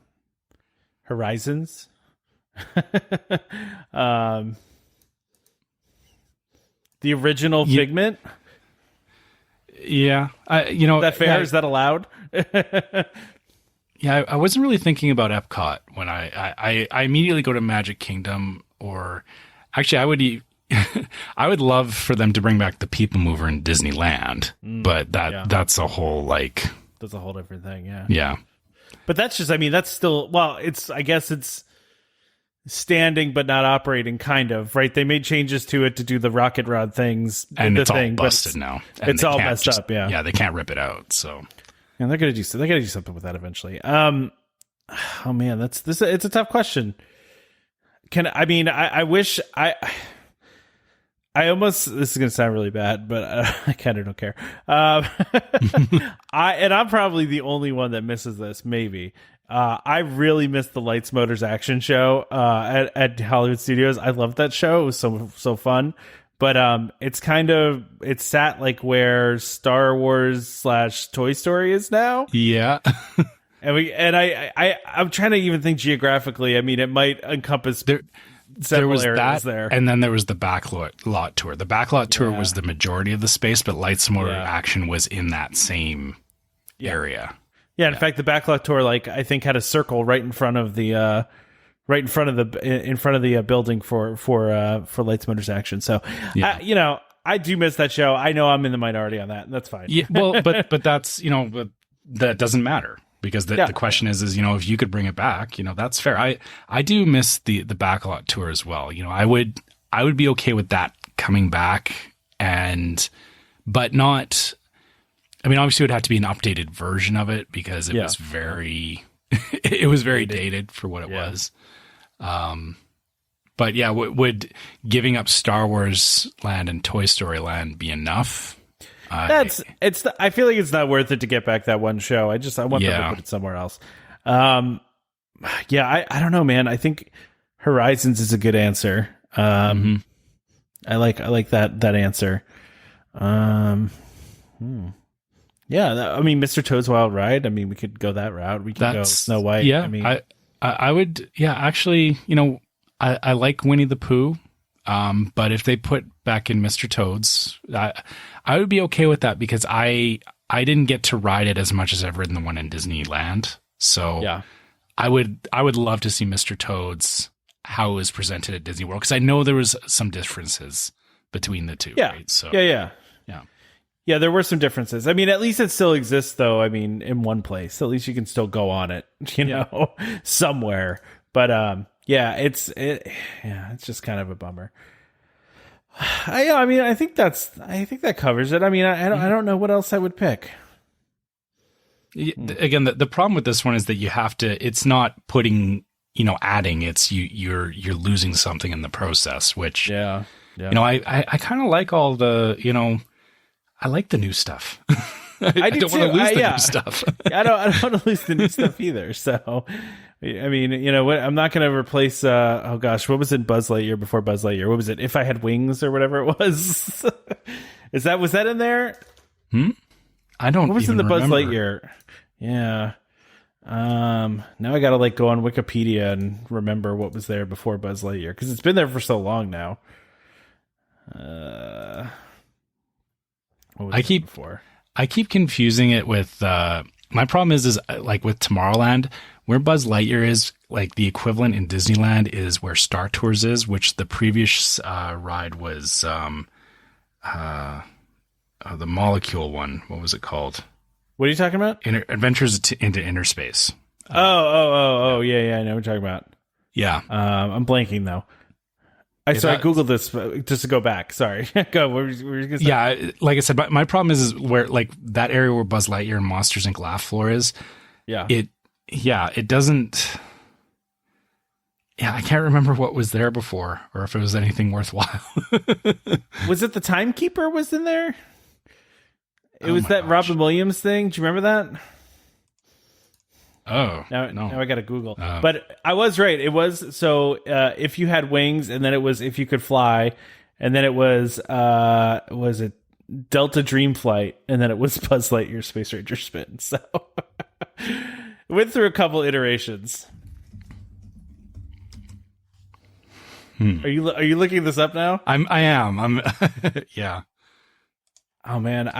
Horizons. The original Figment. Yeah, that fair? Yeah, is that allowed? Yeah, I wasn't really thinking about Epcot when I immediately go to Magic Kingdom, or actually I would I would love for them to bring back the People Mover in Disneyland, but that's a whole that's a whole different thing. Yeah. Yeah. But that's just, I mean, that's still, well, I guess it's standing but not operating, kind of, right? They made changes to it to do the rocket rod things, and it's all busted now. And it's all messed up. Yeah. Yeah. They can't rip it out. So, and they're gonna do something with that eventually. Oh man, it's a tough question. I wish I almost, this is going to sound really bad, but I kind of don't care. I'm probably the only one that misses this, maybe. I really missed the Lights, Motors, Action show at Hollywood Studios. I loved that show. It was so fun. But it's sat like where Star Wars / Toy Story is now. Yeah. I'm trying to even think geographically. I mean, it might encompass there was areas that, there. And then there was the backlot tour. The backlot tour was the majority of the space, but Lights, Motor, Action was in that same area. Yeah, in fact, the backlot tour, I think, had a circle right in front of the building for Lights, Motors, Action. So, I do miss that show. I know I'm in the minority on that, and that's fine. Yeah, well, but that's but that doesn't matter. Because the question is, if you could bring it back, that's fair. I do miss the backlot tour as well. I would be okay with that coming back, but not. I mean, obviously, it would have to be an updated version of it because it was very, it was very dated for what it was. But yeah, would giving up Star Wars Land and Toy Story Land be enough? I feel like it's not worth it to get back that one show. I want them to put it somewhere else. I don't know, man. I think Horizons is a good answer. I like that answer. Yeah, I mean, Mr. Toad's Wild Ride. I mean, we could go that route. We could go Snow White. Yeah, I mean, I would. Yeah, actually, I like Winnie the Pooh. But if they put back in Mr. Toad's, I would be okay with that because I didn't get to ride it as much as I've ridden the one in Disneyland. So I would love to see Mr. Toad's, how it was presented at Disney World, because I know there was some differences between the two. Yeah. Right? So yeah, there were some differences. I mean, at least it still exists, though. I mean, in one place, at least you can still go on it, somewhere. But it's just kind of a bummer. I think that covers it. I mean, I don't know what else I would pick. Again, the problem with this one is that you have to. It's not adding. It's you're losing something in the process. Which I kind of like all the I like the new stuff. I don't want to lose the new stuff. I don't want to lose the new stuff either. So. I mean, what? I'm not going to replace. Oh gosh, what was it? Buzz Lightyear before Buzz Lightyear. What was it? If I Had Wings or whatever it was. Was that in there? I don't. What was even in the Buzz remember. Lightyear? Yeah. Now I got to go on Wikipedia and remember what was there before Buzz Lightyear because it's been there for so long now. I keep confusing it with. My problem is like with Tomorrowland. Where Buzz Lightyear is, like the equivalent in Disneyland is where Star Tours is, which the previous ride was the Molecule one. What was it called? What are you talking about? Adventures into Inner Space. Yeah. I know what you're talking about. Yeah. I'm blanking though. I Googled this just to go back. Sorry. Go. What were you gonna say? Yeah, like I said, my problem is where like that area where Buzz Lightyear and Monsters Inc. Laugh Floor is. Yeah. It doesn't. Yeah, I can't remember what was there before, or if it was anything worthwhile. Was it the Timekeeper was in there? It was that Robin Williams thing. Do you remember that? Oh, now I got to Google. But I was right. It was if you had wings, and then it was if you could fly, and then it was it Delta Dream Flight, and then it was Buzz Lightyear Space Ranger Spin. So went through a couple iterations. Are you looking this up now? I am. I'm yeah. Oh man,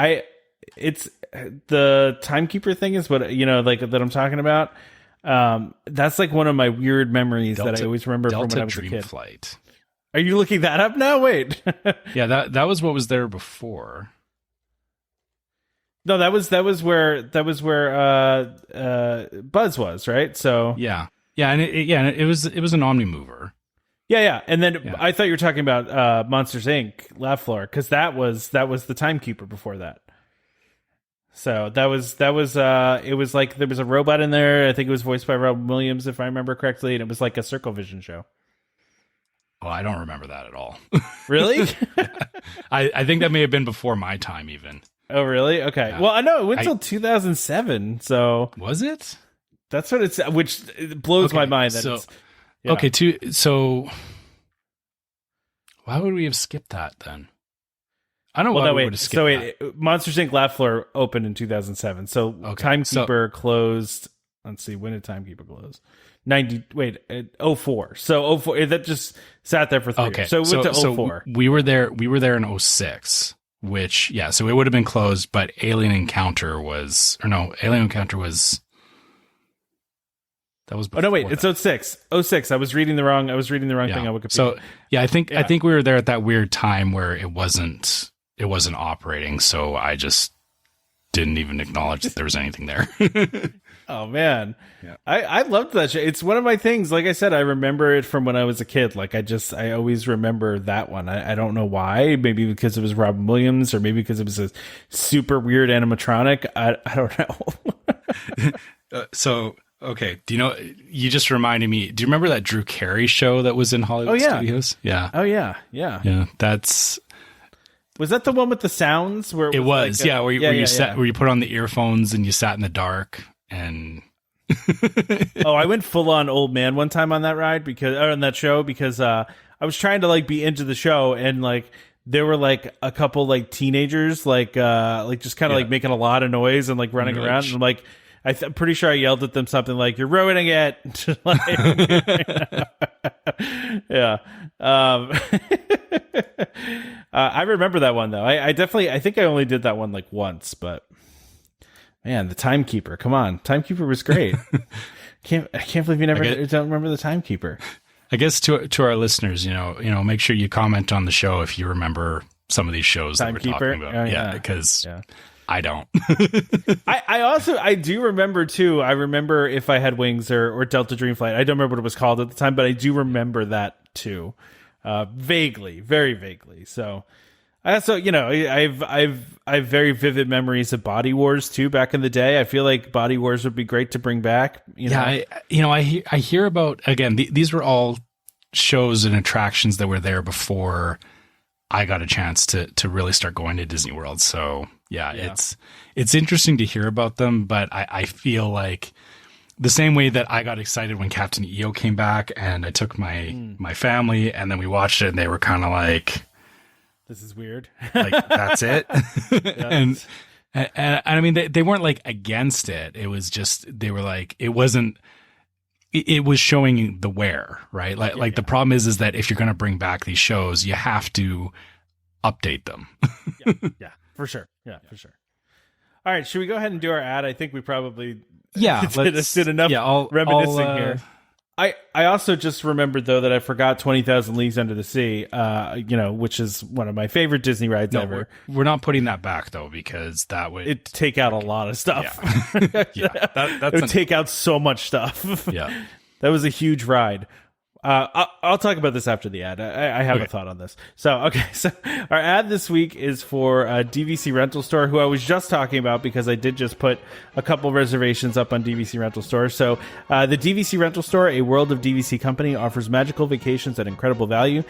it's the Timekeeper thing is what that I'm talking about. That's like one of my weird memories that I always remember from when I was a kid. Flight. Are you looking that up now? Wait. Yeah, that was what was there before. No, that was where Buzz was, right? So yeah, and it was an Omni mover. Yeah, and then I thought you were talking about Monsters Inc. Laugh Floor, because that was the Timekeeper before that. So that was it was like there was a robot in there. I think it was voiced by Robin Williams, if I remember correctly, and it was like a Circle Vision show. Oh, I don't remember that at all. Really? I think that may have been before my time, even. Oh, really? Okay. Yeah. Well, I know it went till 2007. So was it? That's what it's. Which blows my mind. That it's, yeah. Okay. So why would we have skipped that then? I don't know why we would have skipped that. Monsters Inc. Laugh Floor opened in 2007. So Timekeeper closed. Let's see. When did Timekeeper close? 04. So 04. That just sat there for 3 years. So it went to 04. We were there in 06. Which, so it would have been closed, but Alien Encounter was that was before. Oh no, wait, it's 06. 06. I was reading the wrong thing on Wikipedia. So I think we were there at that weird time where it wasn't operating, so I just didn't even acknowledge that there was anything there. Oh man. Yeah. I loved that show. It's one of my things. Like I said, I remember it from when I was a kid. Like I always remember that one. I don't know why. Maybe because it was Robin Williams, or maybe because it was a super weird animatronic. I don't know. So, okay. Do you know, you just reminded me, do you remember that Drew Carey show that was in Hollywood Studios? Yeah. Oh yeah. Yeah. Yeah. Was that the one with the sounds where it was like where you put on the earphones and you sat in the dark and oh, I went full on old man one time on that ride on that show because I was trying to like be into the show, and like there were like a couple like teenagers like just kind of like making a lot of noise and like running around, and I'm like I'm pretty sure I yelled at them something like, "You're ruining it." Yeah. I remember that one though. I think I only did that one like once, but man, the Timekeeper. Come on. Timekeeper was great. I can't believe you don't remember the Timekeeper. I guess to our listeners, you know, make sure you comment on the show if you remember some of these shows Timekeeper? that we're talking about. Because I don't. I do remember too. I remember If I Had Wings or Delta Dream Flight. I don't remember what it was called at the time, but I do remember that too. Vaguely, very vaguely. So I've very vivid memories of Body Wars too. Back in the day, I feel like Body Wars would be great to bring back. I hear about, again, these were all shows and attractions that were there before I got a chance to really start going to Disney World. So it's interesting to hear about them, but I feel like the same way that I got excited when Captain EO came back, and I took my family, and then we watched it, and they were kind of like, "This is weird." Like, that's it. and I mean, they weren't like against it. It was just, they were like, it wasn't. It was showing the wear, right? Like the problem is that if you're going to bring back these shows, you have to update them. Yeah, for sure. Yeah, for sure. All right, should we go ahead and do our ad? I think we probably did enough reminiscing here. I also just remembered though that I forgot 20,000 Leagues Under the Sea, which is one of my favorite Disney rides ever. We're not putting that back though, because that would take out a lot of stuff. Yeah, it would take out so much stuff. Yeah, that was a huge ride. I'll talk about this after the ad. I have a thought on this. So our ad this week is for DVC Rental Store, who I was just talking about because I did just put a couple reservations up on DVC Rental Store. So the DVC Rental Store, a World of DVC company, offers magical vacations at incredible value.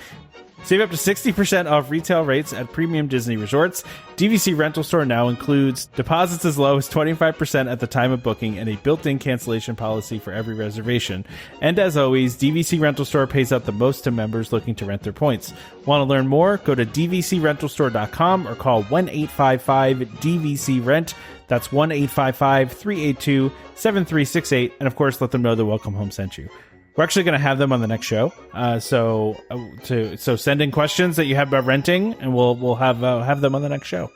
Save up to 60% off retail rates at premium Disney resorts. DVC Rental Store now includes deposits as low as 25% at the time of booking and a built-in cancellation policy for every reservation. And as always, DVC Rental Store pays out the most to members looking to rent their points. Want to learn more? Go to dvcrentalstore.com or call 1-855-DVC-RENT. That's 1-855-382-7368. And of course, let them know the Welcome Home sent you. We're actually going to have them on the next show. So send in questions that you have about renting, and we'll have them on the next show.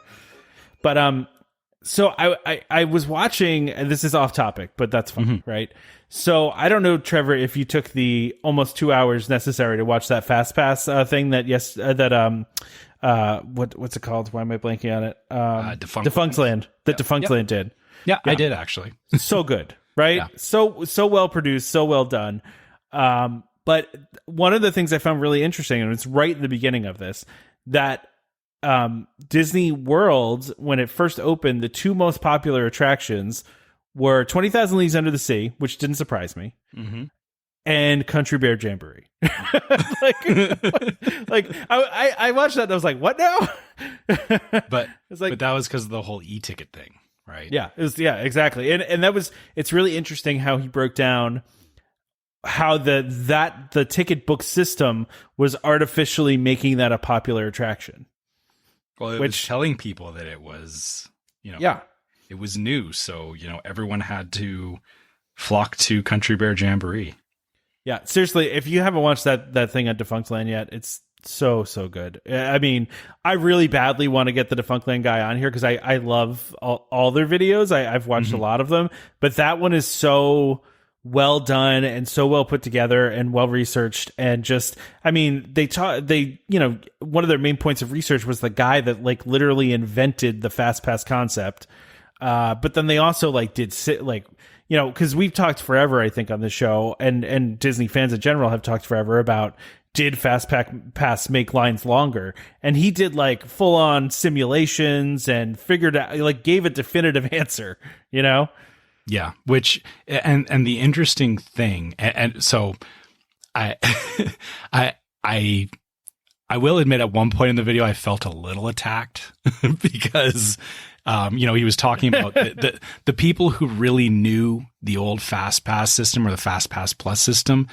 But So I was watching, and this is off topic, but that's fine, right? So I don't know, Trevor, if you took the almost 2 hours necessary to watch that Fast Pass thing what's it called? Why am I blanking on it? Defunctland. That Defunctland did. Yeah, I did actually. So good, right? Yeah. So well produced, so well done. But one of the things I found really interesting, and it's right in the beginning of this, that Disney World, when it first opened, the two most popular attractions were 20,000 Leagues Under the Sea, which didn't surprise me, and Country Bear Jamboree. I watched that and I was like, what now? But that was because of the whole e-ticket thing, right? Yeah, exactly. And it's really interesting how he broke down how the ticket book system was artificially making that a popular attraction. Well, it was telling people that it was, it was new. So, everyone had to flock to Country Bear Jamboree. Yeah, seriously, if you haven't watched that thing at Defunctland yet, it's so good. I mean, I really badly want to get the Defunctland guy on here because I love all their videos. I've watched a lot of them, but that one is so well done and so well put together and well researched, and just, I mean, one of their main points of research was the guy that literally invented the Fast Pass concept. But then they also because we've talked forever, I think, on the show, and Disney fans in general have talked forever about, did Fast Pass make lines longer? And he did full on simulations and figured out, gave a definitive answer, Yeah, which and the interesting thing, and so I will admit, at one point in the video I felt a little attacked because he was talking about the people who really knew the old Fast Pass system or the Fast Pass Plus system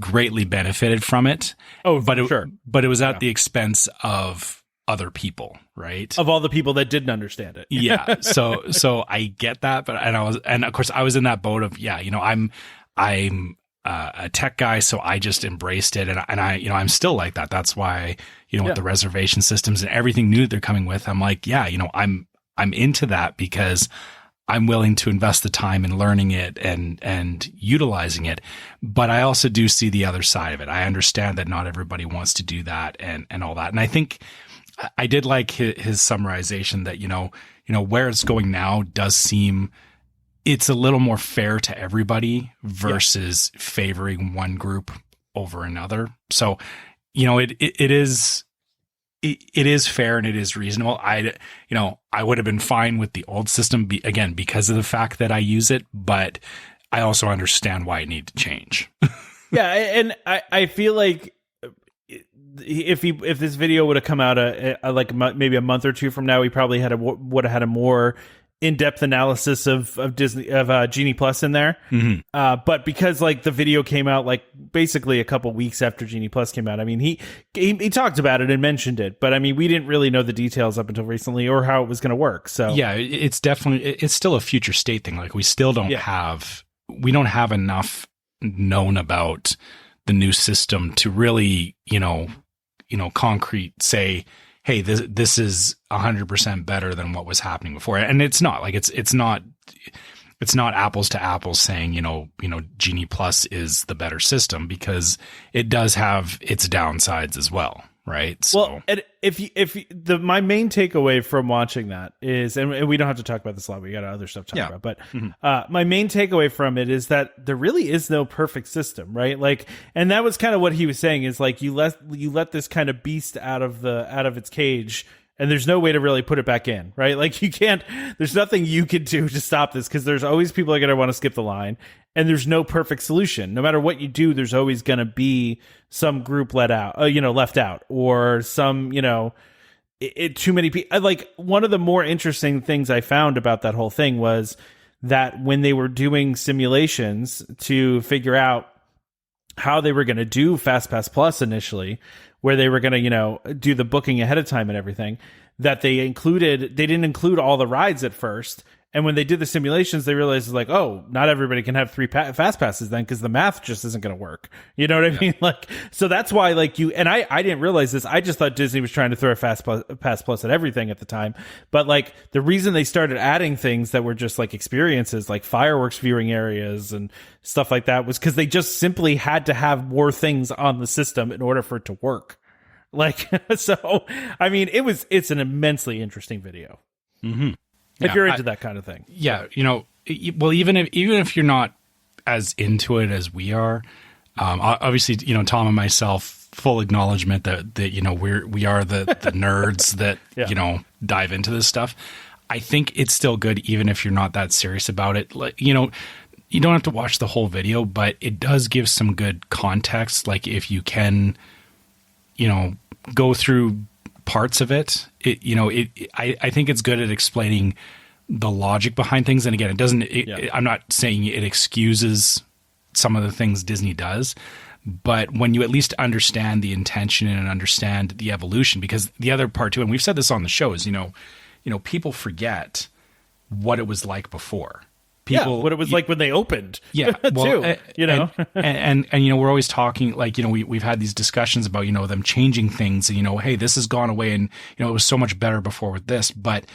greatly benefited from it. Oh, but sure. But it was at the expense of other people, right? Of all the people that didn't understand it. Yeah. So I get that, but of course I was in that boat of, I'm a tech guy, so I just embraced it, and I'm still like that. That's why, with the reservation systems and everything new that they're coming with, I'm like, I'm into that because I'm willing to invest the time in learning it and utilizing it. But I also do see the other side of it. I understand that not everybody wants to do that and all that. And I think I did like his summarization that, where it's going now does seem it's a little more fair to everybody versus favoring one group over another. So, it is fair and it is reasonable. I would have been fine with the old system again, because of the fact that I use it, but I also understand why it needed to change. Yeah. And I feel like if this video would have come out maybe a month or two from now, we probably would have had a more in-depth analysis of Genie Plus in there. But because the video came out basically a couple weeks after Genie Plus came out, I mean, he talked about it and mentioned it, but I mean, we didn't really know the details up until recently or how it was going to work. So yeah, it's still a future state thing. We still don't have enough known about the new system to really, concrete say, hey, this is 100% better than what was happening before. And it's not it's not apples to apples saying, Genie Plus is the better system, because it does have its downsides as well. Right. So. Well, and my main takeaway from watching that is, and we don't have to talk about this a lot, we got other stuff to talk about, but my main takeaway from it is that there really is no perfect system, right? And that was kind of what he was saying is you let this kind of beast out of its cage, and there's no way to really put it back in, right? You can't, there's nothing you can do to stop this, because there's always people that are going to want to skip the line, and there's no perfect solution. No matter what you do, there's always going to be some group left out, or some, too many people. One of the more interesting things I found about that whole thing was that when they were doing simulations to figure out how they were going to do Fast Pass Plus initially, where they were going to, do the booking ahead of time and everything, that they didn't include all the rides at first. And when they did the simulations, they realized like, oh, not everybody can have 3 fast passes then, because the math just isn't going to work. You know what I mean? Like, so that's why like and I didn't realize this. I just thought Disney was trying to throw a pass plus at everything at the time. But like the reason they started adding things that were just like experiences, like fireworks viewing areas and stuff like that, was because they just simply had to have more things on the system in order for it to work. Like, so, I mean, it's an immensely interesting video. Mm-hmm. If you're into that kind of thing. Yeah. You know, well, even if you're not as into it as we are, obviously, you know, Tom and myself, full acknowledgement that, you know, we are the nerds that, you know, dive into this stuff. I think it's still good, even if you're not that serious about it. Like, you know, you don't have to watch the whole video, but it does give some good context. Like if you can, you know, go through parts of it, I think it's good at explaining the logic behind things. And again, it doesn't, I'm not saying it excuses some of the things Disney does, but when you at least understand the intention and understand the evolution, because the other part too, and we've said this on the show, is, you know, people forget what it was like before. What it was like when they opened. Yeah. Well, too, you know, and you know, we're always talking like, you know, we've had these discussions about, you know, them changing things and, you know, hey, this has gone away and, you know, it was so much better before with this. But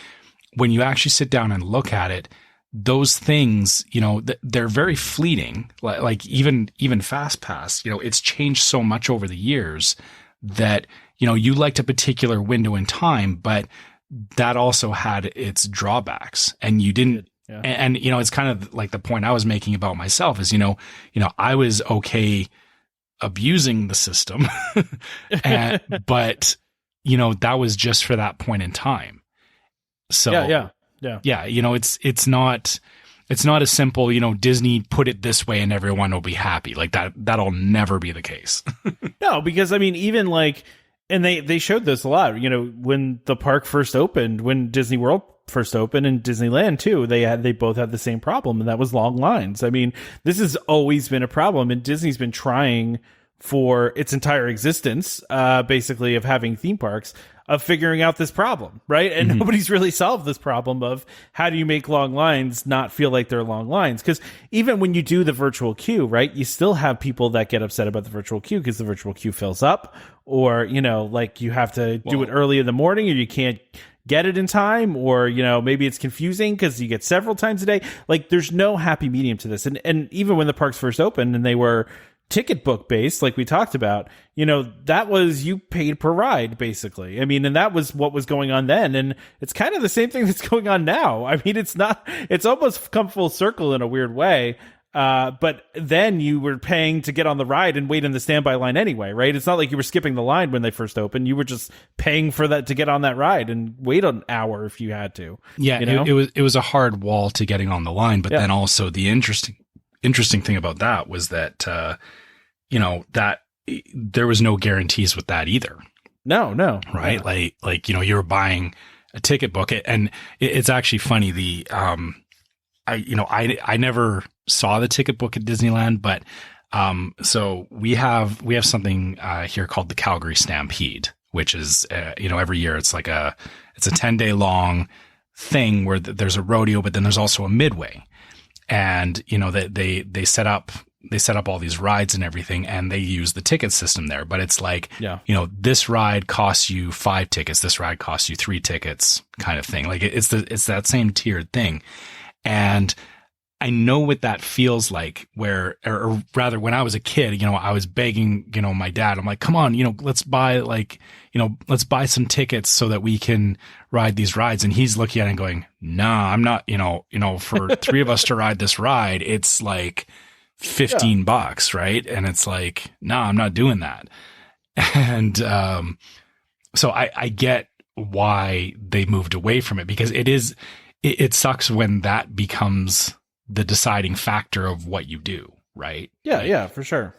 when you actually sit down and look at it, those things, you know, they're very fleeting. Like even Fast Pass, you know, it's changed so much over the years that, you know, you liked a particular window in time, but that also had its drawbacks, and you didn't. Yeah. And, you know, it's kind of like the point I was making about myself is, you know, I was okay abusing the system, but, you know, that was just for that point in time. So, yeah. You know, it's not as simple, you know, Disney put it this way and everyone will be happy. Like that'll never be the case. No, because I mean, even like, and they showed this a lot, you know, when the park first opened, when Disney World first opened and Disneyland too, they both had the same problem, and that was long lines. I mean, this has always been a problem, and Disney's been trying for its entire existence, basically, of having theme parks, of figuring out this problem, right? And nobody's really solved this problem of how do you make long lines not feel like they're long lines? Because even when you do the virtual queue, right, you still have people that get upset about the virtual queue because the virtual queue fills up, or, you know, like you have to do it early in the morning, or you can't get it in time, or, you know, maybe it's confusing because you get several times a day. Like there's no happy medium to this. And even when the parks first opened and they were ticket book based, like we talked about, you know, that was, you paid per ride basically. I mean, and that was what was going on then. And it's kind of the same thing that's going on now. I mean, it's almost come full circle in a weird way. But then you were paying to get on the ride and wait in the standby line anyway, right? It's not like you were skipping the line when they first opened. You were just paying for that to get on that ride and wait an hour if you had to. Yeah, you know? it was a hard wall to getting on the line. But then also the interesting thing about that was that, you know, that there was no guarantees with that either. No. Right. Yeah. Like, you know, you were buying a ticket book, and it's actually funny. I never saw the ticket book at Disneyland, but, so we have something, here called the Calgary Stampede, which is, you know, every year it's a 10-day long thing where there's a rodeo, but then there's also a midway. And, you know, they set up all these rides and everything, and they use the ticket system there. But it's like, you know, this ride costs you 5 tickets, this ride costs you 3 tickets, kind of thing. Like it's that same tiered thing. And I know what that feels like, or rather, when I was a kid, you know, I was begging, you know, my dad, I'm like, come on, you know, let's buy some tickets so that we can ride these rides. And he's looking at it and going, nah, I'm not, you know, for 3 of us to ride this ride, it's like $15, right? And it's like, nah, I'm not doing that. And, so I get why they moved away from it, because it sucks when that becomes the deciding factor of what you do, right? Yeah, yeah, for sure.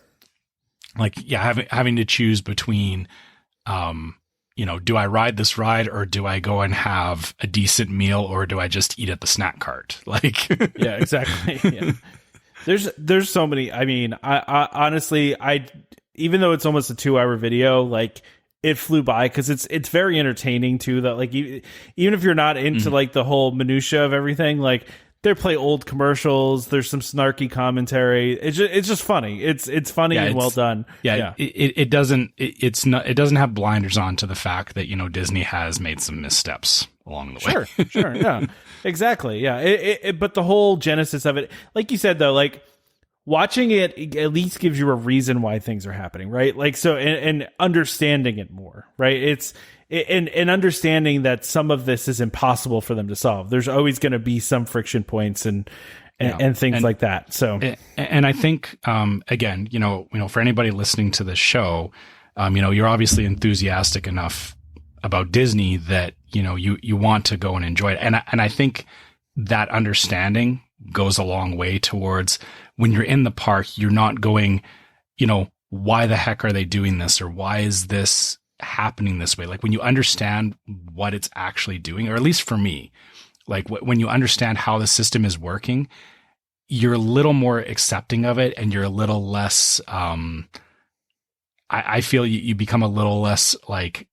Like, yeah, having to choose between, you know, do I ride this ride, or do I go and have a decent meal, or do I just eat at the snack cart? Like, yeah, exactly. Yeah. There's so many. I mean, I honestly, even though it's almost a 2-hour video, like it flew by because it's very entertaining too. That like even if you're not into like the whole minutia of everything, like they play old commercials. There's some snarky commentary. It's just funny. It's funny and well done. Yeah. It doesn't have blinders on to the fact that, you know, Disney has made some missteps along the way. Sure. Yeah, exactly. Yeah. But the whole genesis of it, like you said, though, like watching it at least gives you a reason why things are happening, right? Like, so, and understanding it more, right? And understanding that some of this is impossible for them to solve. There's always going to be some friction points and things like that. So, and I think, again, you know, for anybody listening to this show, you know, you're obviously enthusiastic enough about Disney that, you know, you want to go and enjoy it. And I think that understanding goes a long way towards when you're in the park, you're not going, you know, why the heck are they doing this? Or why is this happening this way? Like when you understand what it's actually doing, or at least for me, like when you understand how the system is working, you're a little more accepting of it, and you're a little less, I feel you become a little less like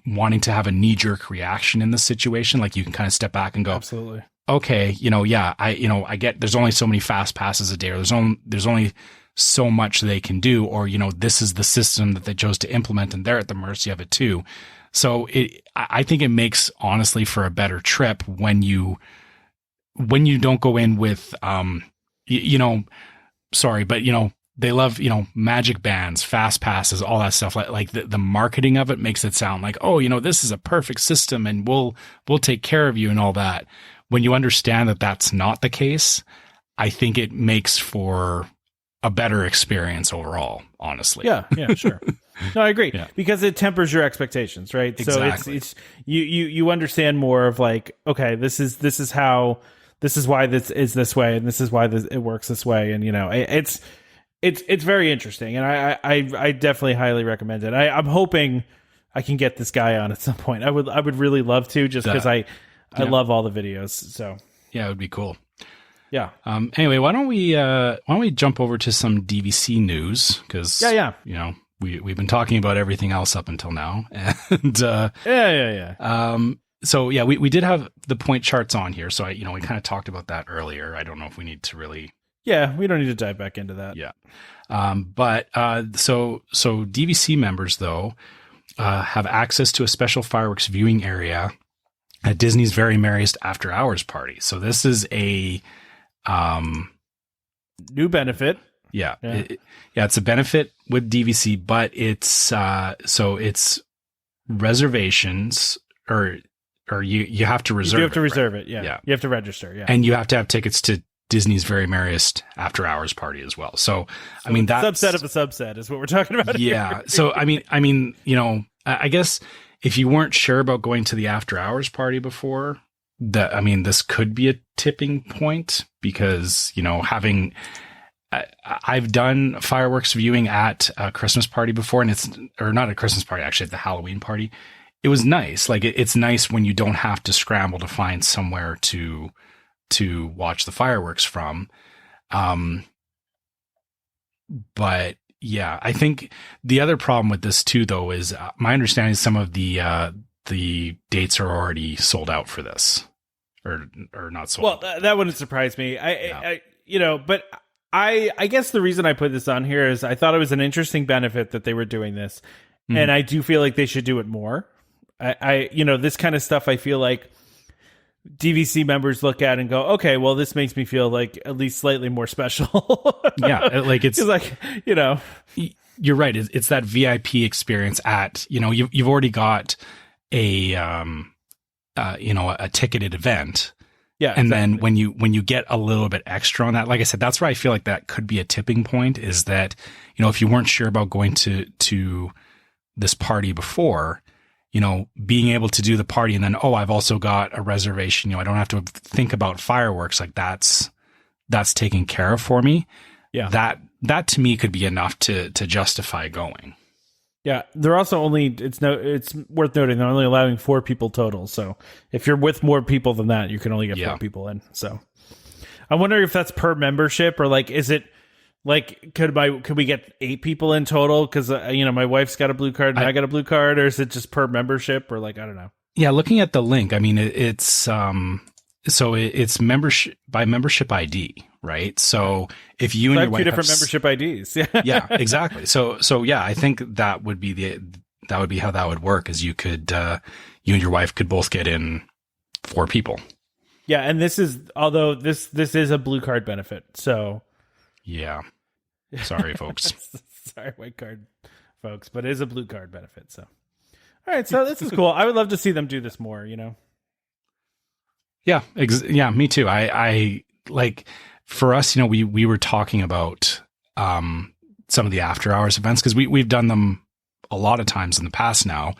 wanting to have a knee-jerk reaction in the situation. Like you can kind of step back and go, absolutely, okay, you know, yeah, I get there's only so many fast passes a day, or there's only so much they can do, or, you know, this is the system that they chose to implement and they're at the mercy of it too. So I think it makes, honestly, for a better trip when you don't go in with, you know, sorry, but, you know, they love, you know, magic bands, fast passes, all that stuff. Like the marketing of it makes it sound like, oh, you know, this is a perfect system and we'll take care of you and all that. When you understand that that's not the case, I think it makes for a better experience overall, honestly. Yeah, sure. No, I agree. Because it tempers your expectations, right? Exactly. So it's you understand more of like, okay, this is why this is this way, and this is why it works this way, and, you know, it's very interesting, and I definitely highly recommend it. I'm hoping I can get this guy on at some point. I would really love to, just because I love all the videos. So yeah, it would be cool. Yeah. Anyway, why don't we jump over to some DVC news? Because you know, we've been talking about everything else up until now, and so yeah, we did have the point charts on here, so we kind of talked about that earlier. I don't know if we need to really. Yeah, we don't need to dive back into that. Yeah. But so DVC members though have access to a special fireworks viewing area at Disney's Very Merriest After Hours Party. So this is a new benefit. Yeah. It's a benefit with DVC, but it's so it's reservations or you have to reserve. You have to reserve it. Yeah. You have to register. Yeah. And you have to have tickets to Disney's Very Merriest After Hours Party as well. So I mean, that's subset of a subset is what we're talking about. Yeah. Here. So I mean, you know, I guess if you weren't sure about going to the After Hours Party before, this could be a tipping point, because, you know, I've done fireworks viewing at a Christmas party before, and or not a Christmas party, actually, at the Halloween party. It was nice. Like it's nice when you don't have to scramble to find somewhere to watch the fireworks from. But yeah, I think the other problem with this too, though, is my understanding is some of the dates are already sold out for this, or not sold. Well, that wouldn't surprise me. But I guess the reason I put this on here is I thought it was an interesting benefit that they were doing this, and I do feel like they should do it more. This kind of stuff, I feel like DVC members look at and go, okay, well, this makes me feel like at least slightly more special. Yeah, like it's like, you know, you're right. It's that VIP experience at, you know, you've already got a ticketed event. Yeah. And then when you get a little bit extra on that, like I said, that's where I feel like that could be a tipping point, is that, you know, if you weren't sure about going to this party before, you know, being able to do the party and then, I've also got a reservation, you know, I don't have to think about fireworks, like that's taken care of for me. Yeah. That to me could be enough to justify going. Yeah. They're also it's worth noting, they're only allowing 4 people total. So if you're with more people than that, you can only get 4 people in. So I wonder if that's per membership, or like, is it Like, could we get 8 people in total? Because my wife's got a blue card and I got a blue card, or is it just per membership, or like I don't know? Yeah, looking at the link, I mean it's membership by membership ID, right? So if you and your wife have 2 different membership IDs, yeah, exactly. So yeah, I think that would be how that would work. Is you and your wife could both get in 4 people. Yeah, and this is a blue card benefit, so. Yeah. Sorry, folks. Sorry, white card folks, but it is a blue card benefit. So, all right. So this is cool. I would love to see them do this more, Yeah. Yeah, me too. I like, for us, we were talking about, some of the after hours events, because we've done them a lot of times in the past now.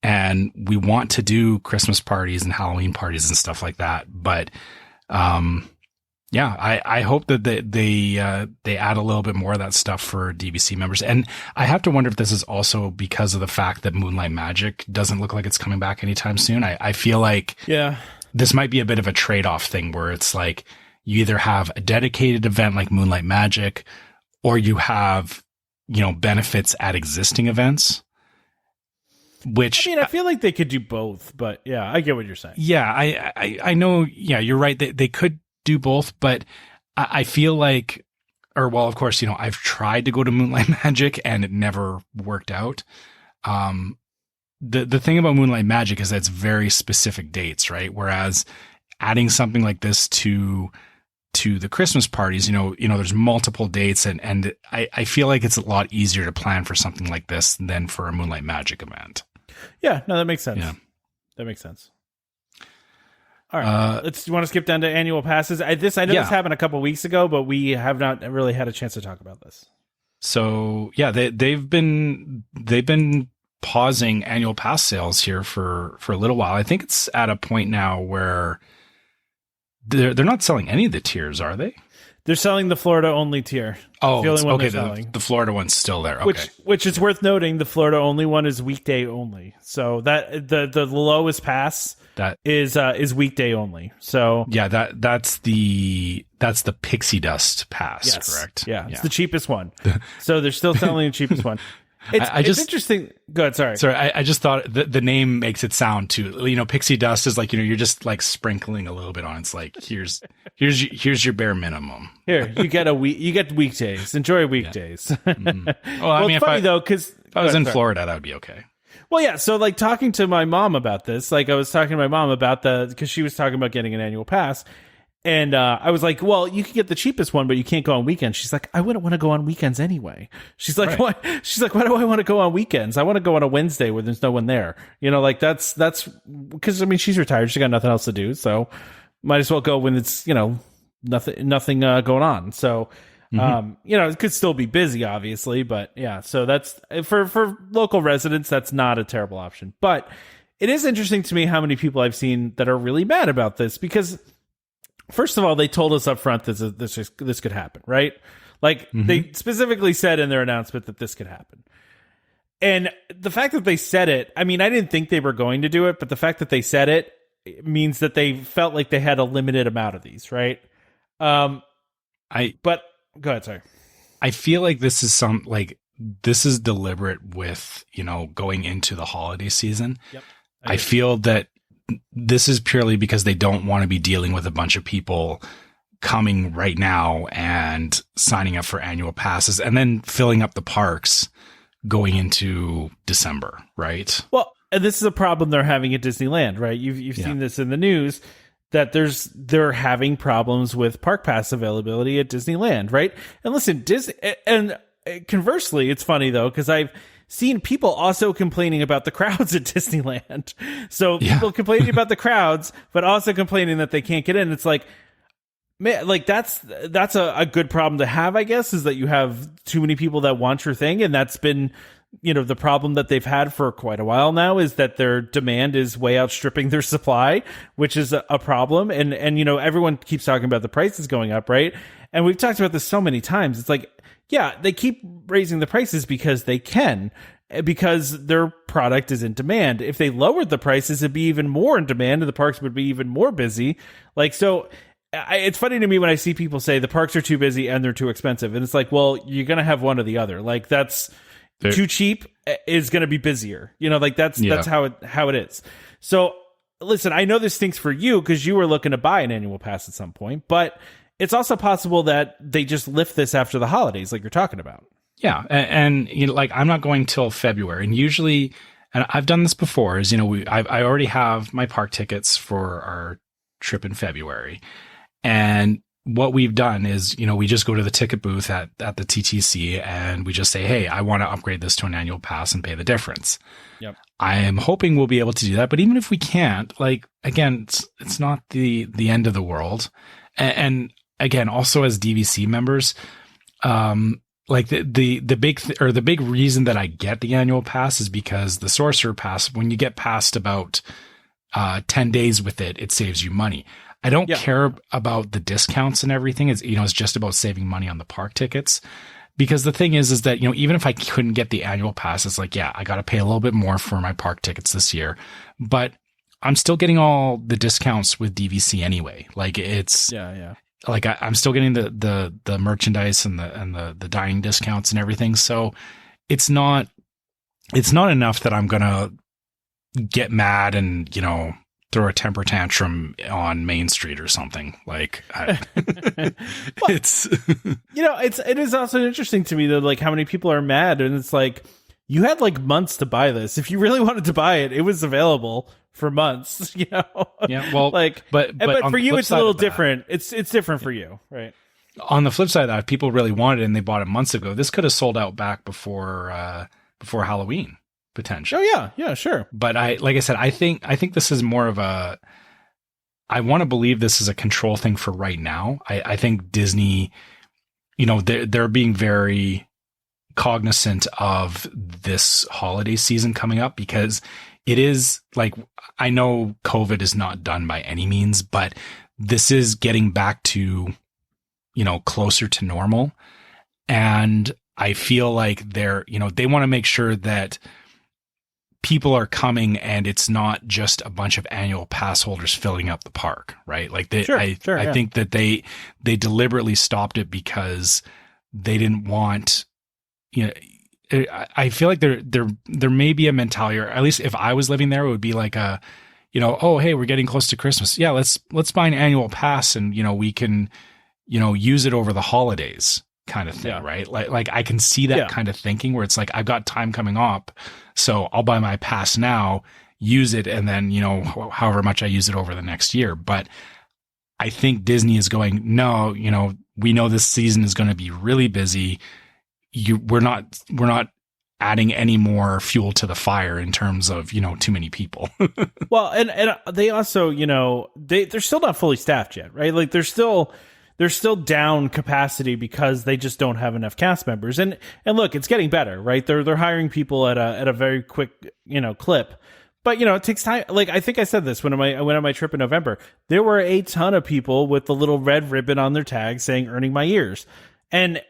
And we want to do Christmas parties and Halloween parties and stuff like that. But, yeah, I hope that they add a little bit more of that stuff for DVC members. And I have to wonder if this is also because of the fact that Moonlight Magic doesn't look like it's coming back anytime soon. I feel like this might be a bit of a trade-off thing where it's like you either have a dedicated event like Moonlight Magic, or you have, benefits at existing events. Which I feel like they could do both, but yeah, I get what you're saying. Yeah, I know. Yeah, you're right. They could do both, but I feel like, of course, I've tried to go to Moonlight Magic and it never worked out. The thing about Moonlight Magic is that it's very specific dates, right? Whereas adding something like this to the Christmas parties, there's multiple dates, and I feel like it's a lot easier to plan for something like this than for a Moonlight Magic event. Yeah, no, that makes sense. Yeah. That makes sense. All right, you want to skip down to annual passes? I know this happened a couple weeks ago, but we have not really had a chance to talk about this. So yeah, they've been pausing annual pass sales here for a little while. I think it's at a point now where they're not selling any of the tiers, are they? They're selling the Florida only tier. Oh, okay. The Florida one's still there. Okay. Which is worth noting. The Florida only one is weekday only. So that the lowest pass is weekday only. So yeah, that's the Pixie Dust pass, yes. Correct? Yeah, it's the cheapest one. So they're still selling the cheapest one. It's interesting. Go ahead. Sorry. I just thought the name makes it sound too. Pixie dust is like you're just like sprinkling a little bit on. It's like here's your bare minimum. Here you get weekdays. Enjoy weekdays. Yeah. Mm-hmm. Well, it's funny though, because if I was in Florida, that would be okay. Well, yeah. So like talking to my mom about this, like I was talking to my mom about because she was talking about getting an annual pass. And I was like, well, you can get the cheapest one, but you can't go on weekends. She's like, I wouldn't want to go on weekends anyway. She's like, What? She's like, why do I want to go on weekends? I want to go on a Wednesday where there's no one there. Like that's because she's retired. She got nothing else to do. So might as well go when it's, nothing going on. So, it could still be busy, obviously, but yeah. So that's for local residents, that's not a terrible option. But it is interesting to me how many people I've seen that are really mad about this because, first of all, they told us up front that this could happen, right? Like they specifically said in their announcement that this could happen. And the fact that they said it, I didn't think they were going to do it, but the fact that they said it means that they felt like they had a limited amount of these, right? But go ahead, sorry. I feel like this is deliberate with, going into the holiday season. Yep. I feel that this is purely because they don't want to be dealing with a bunch of people coming right now and signing up for annual passes and then filling up the parks going into December, right? Well, and this is a problem they're having at Disneyland, right? You've seen this in the news that they're having problems with park pass availability at Disneyland, right? And listen, and conversely, it's funny though, because I've seen people also complaining about the crowds at Disneyland. So people complaining about the crowds, but also complaining that they can't get in. It's like, man, like that's a good problem to have, I guess, is that you have too many people that want your thing. And that's been, the problem that they've had for quite a while now is that their demand is way outstripping their supply, which is a problem. And everyone keeps talking about the prices going up, right? And we've talked about this so many times. It's like, yeah, they keep raising the prices because they can, because their product is in demand. If they lowered the prices, it'd be even more in demand and the parks would be even more busy. Like, so it's funny to me when I see people say the parks are too busy and they're too expensive. And it's like, well, you're going to have one or the other. Like that's too cheap is going to be busier. You know, like that's how it is. So listen, I know this stinks for you because you were looking to buy an annual pass at some point, but it's also possible that they just lift this after the holidays, like you're talking about. Yeah. And you know, like I'm not going till February, and usually, and I've done this before, is, you know, I already have my park tickets for our trip in February. And what we've done is, you know, we just go to the ticket booth at the TTC and we just say, hey, I want to upgrade this to an annual pass and pay the difference. Yep. I am hoping we'll be able to do that. But even if we can't, like, again, it's not the end of the world. And again, also as DVC members, like the big reason that I get the annual pass is because the Sorcerer Pass, when you get past about 10 days with it, it saves you money. I don't care about the discounts and everything. It's, you know, it's just about saving money on the park tickets. Because the thing is that, you know, even if I couldn't get the annual pass, it's like, yeah, I got to pay a little bit more for my park tickets this year, but I'm still getting all the discounts with DVC anyway. Like it's, like I'm still getting the merchandise and the dining discounts and everything. So it's not enough that I'm going to get mad and, you know, throw a temper tantrum on Main Street or something. Like it's, you know, it is also interesting to me though, like how many people are mad, and it's like, you had like months to buy this. If you really wanted to buy it, it was available for months, you know? Yeah. Well, like, but for you, it's a little different. It's different for you, right? On the flip side of that, if people really wanted it and they bought it months ago, this could have sold out back before Halloween. Potential. Oh yeah, sure. But like I said, I think this is more of a, I want to believe this is a control thing for right now. I think Disney, you know, they're being very cognizant of this holiday season coming up, because it is like, I know COVID is not done by any means, but this is getting back to, you know, closer to normal. And I feel like they're, you know, they want to make sure that people are coming and it's not just a bunch of annual pass holders filling up the park, right? Like I think that they deliberately stopped it because they didn't want, you know, I feel like there may be a mentality, or at least if I was living there, it would be like a, you know, oh, hey, we're getting close to Christmas. Yeah, let's buy an annual pass and, you know, we can, you know, use it over the holidays kind of thing, right? Like I can see that kind of thinking where it's like, I've got time coming up, so I'll buy my pass now, use it, and then, you know, however much I use it over the next year. But I think Disney is going, no, you know, we know this season is going to be really busy. We're not adding any more fuel to the fire in terms of, you know, too many people. Well, and they also, you know, they're still not fully staffed yet, right? Like they're still down capacity because they just don't have enough cast members. And look, it's getting better, right? They're hiring people at a very quick, you know, clip. But, you know, it takes time. Like, I think I said this when I went on my trip in November. There were a ton of people with the little red ribbon on their tag saying earning my ears. And,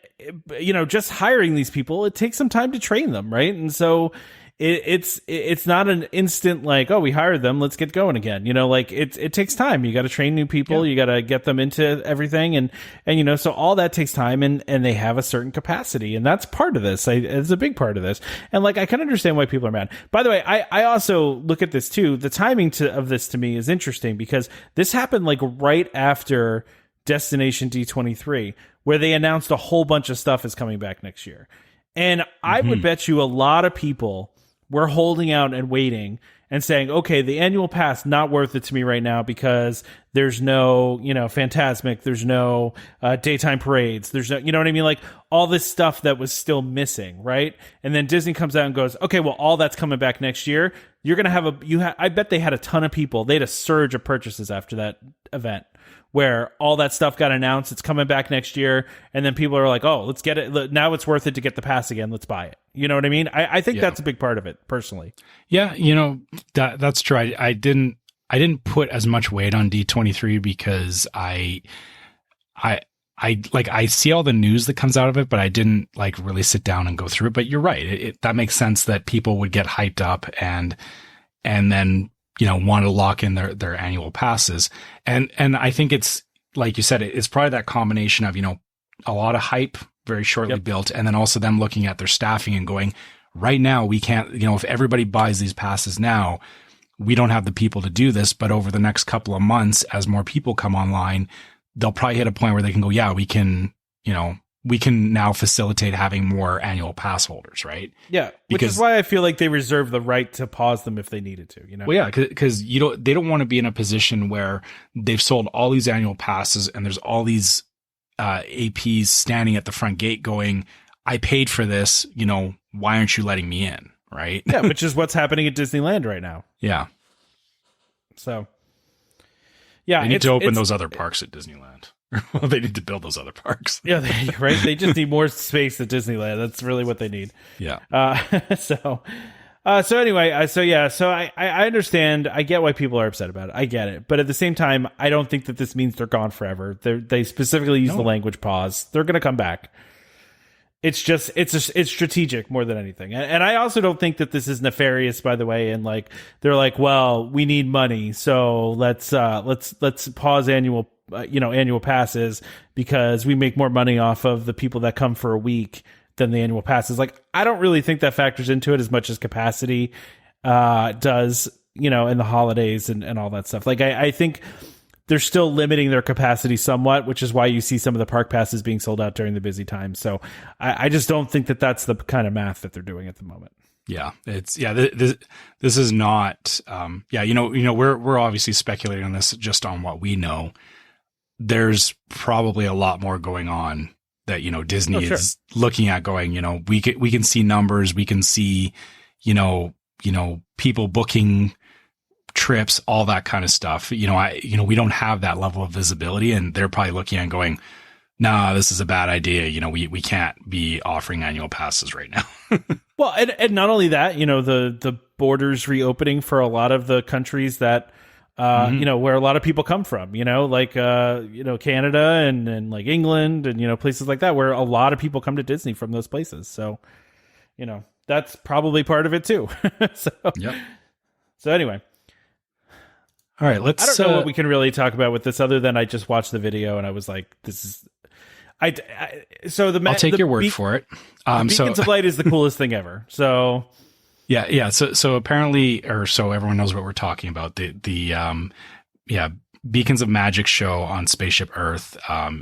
you know, just hiring these people, it takes some time to train them, right? And so it's not an instant like, oh, we hired them, let's get going again. You know, like it takes time. You got to train new people. You got to get them into everything. And, you know, so all that takes time, and they have a certain capacity, and that's part of this. It's a big part of this. And like, I can understand why people are mad. By the way, I also look at this too. The timing of this to me is interesting because this happened like right after Destination D23, where they announced a whole bunch of stuff is coming back next year. And I would bet you a lot of people were holding out and waiting and saying, okay, the annual pass, not worth it to me right now because there's no, you know, Fantasmic, there's no daytime parades, there's no, you know what I mean? Like all this stuff that was still missing, right? And then Disney comes out and goes, okay, well, all that's coming back next year. You're going to have I bet they had a ton of people. They had a surge of purchases after that event, where all that stuff got announced. It's coming back next year. And then people are like, oh, let's get it. Now it's worth it to get the pass again. Let's buy it. You know what I mean? I think that's a big part of it personally. Yeah. You know, that's true. I didn't put as much weight on D23 because I see all the news that comes out of it, but I didn't like really sit down and go through it. But you're right. That makes sense that people would get hyped up and then, you know, want to lock in their annual passes. And I think it's, like you said, it's probably that combination of, a lot of hype, very shortly built, and then also them looking at their staffing and going, right now, we can't, if everybody buys these passes now, we don't have the people to do this. But over the next couple of months, as more people come online, they'll probably hit a point where they can go, yeah, we can now facilitate having more annual pass holders, right? Yeah, which is why I feel like they reserve the right to pause them if they needed to, Well, yeah, because they don't want to be in a position where they've sold all these annual passes and there's all these APs standing at the front gate going, I paid for this, why aren't you letting me in, right? Yeah, which is what's happening at Disneyland right now. Yeah. So, yeah. They need to open those other parks at Disneyland. Well, they need to build those other parks. Yeah, right? They just need more space at Disneyland. That's really what they need. Yeah. So anyway, I understand. I get why people are upset about it. I get it. But at the same time, I don't think that this means they're gone forever. They specifically use the language pause. They're going to come back. It's just, it's strategic more than anything. And I also don't think that this is nefarious, by the way. And like, they're like, well, we need money. So let's pause annual passes because we make more money off of the people that come for a week than the annual passes. Like, I don't really think that factors into it as much as capacity does, in the holidays and all that stuff. Like, I think they're still limiting their capacity somewhat, which is why you see some of the park passes being sold out during the busy times. So I just don't think that that's the kind of math that they're doing at the moment. Yeah, this is not, we're obviously speculating on this just on what we know. There's probably a lot more going on that, Disney is looking at going, we can see numbers, we can see, people booking trips, all that kind of stuff. We don't have that level of visibility, and they're probably looking and going, nah, this is a bad idea. We can't be offering annual passes right now. Well, and not only that, the borders reopening for a lot of the countries that, where a lot of people come from, like, Canada and like England and, places like that, where a lot of people come to Disney from those places. So, that's probably part of it too. So anyway. All right, I don't know what we can really talk about with this other than I just watched the video and I was like, this is, I'll take your word for it. Beacons of Light is the coolest thing ever. So yeah. So apparently, or so everyone knows what we're talking about. The Beacons of Magic show on Spaceship Earth.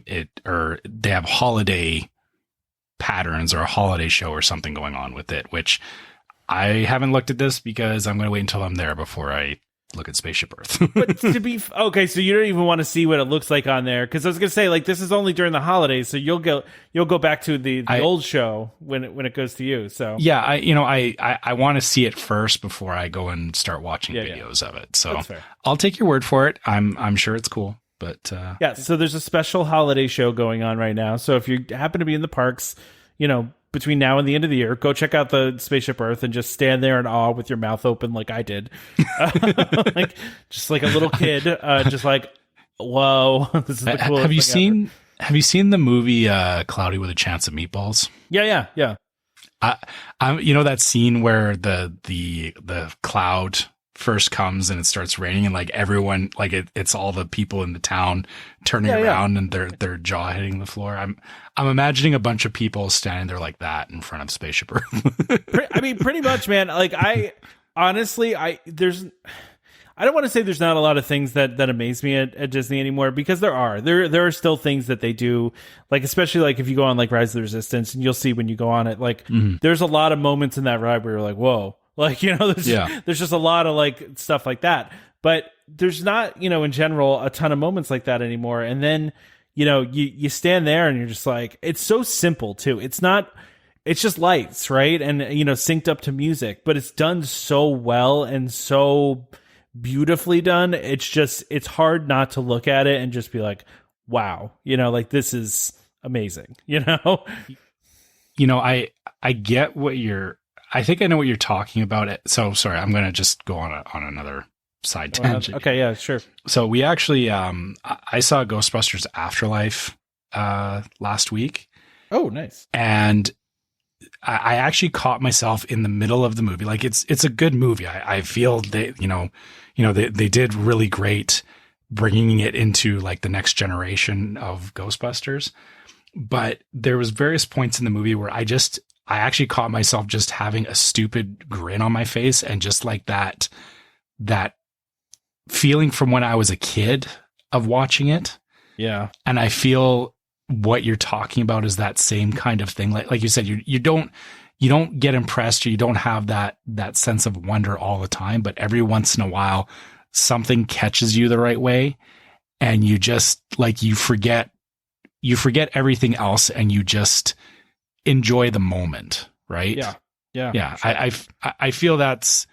They have holiday patterns or a holiday show or something going on with it, which I haven't looked at this because I'm going to wait until I'm there before I look at Spaceship Earth. But okay, so you don't even want to see what it looks like on there, because I was gonna say, like, this is only during the holidays, so you'll go back to the old show when it goes to you. So yeah, I want to see it first before I go and start watching videos of it. So I'll take your word for it. I'm sure it's cool. But so there's a special holiday show going on right now. So if you happen to be in the parks, between now and the end of the year, go check out the Spaceship Earth and just stand there in awe with your mouth open like I did. Just like a little kid, just like, whoa, this is the coolest thing ever. Have you seen the movie Cloudy with a Chance of Meatballs? Yeah. That scene where the cloud first comes and it starts raining and like everyone, like it's all the people in the town turning around and their jaw hitting the floor. I'm imagining a bunch of people standing there like that in front of Spaceship Earth. I mean, pretty much, man. Like, I honestly, I don't want to say there's not a lot of things that amaze me at Disney anymore, because there are still things that they do, like, especially like if you go on like Rise of the Resistance, and you'll see when you go on it, like there's a lot of moments in that ride where you're like, whoa. Like, there's just a lot of like stuff like that, but there's not, in general, a ton of moments like that anymore. And then, you stand there and you're just like, it's so simple too. It's just lights, right? And, synced up to music, but it's done so well and so beautifully done. It's hard not to look at it and just be like, wow, like, this is amazing, I get what I think I know what you're talking about. So sorry, I'm going to just go on another side tangent. Okay, yeah, sure. So we actually, I saw Ghostbusters Afterlife last week. Oh, nice. And I actually caught myself in the middle of the movie. Like, it's a good movie. I feel they did really great. bringing it into like the next generation of Ghostbusters. But there was various points in the movie where I actually caught myself just having a stupid grin on my face, and just like that feeling from when I was a kid of watching it. Yeah. And I feel what you're talking about is that same kind of thing. Like you said, you don't get impressed, or you don't have that sense of wonder all the time, but every once in a while something catches you the right way, and you just like, you forget everything else, and you just enjoy the moment. Right. Yeah. Yeah. Yeah. I feel that's,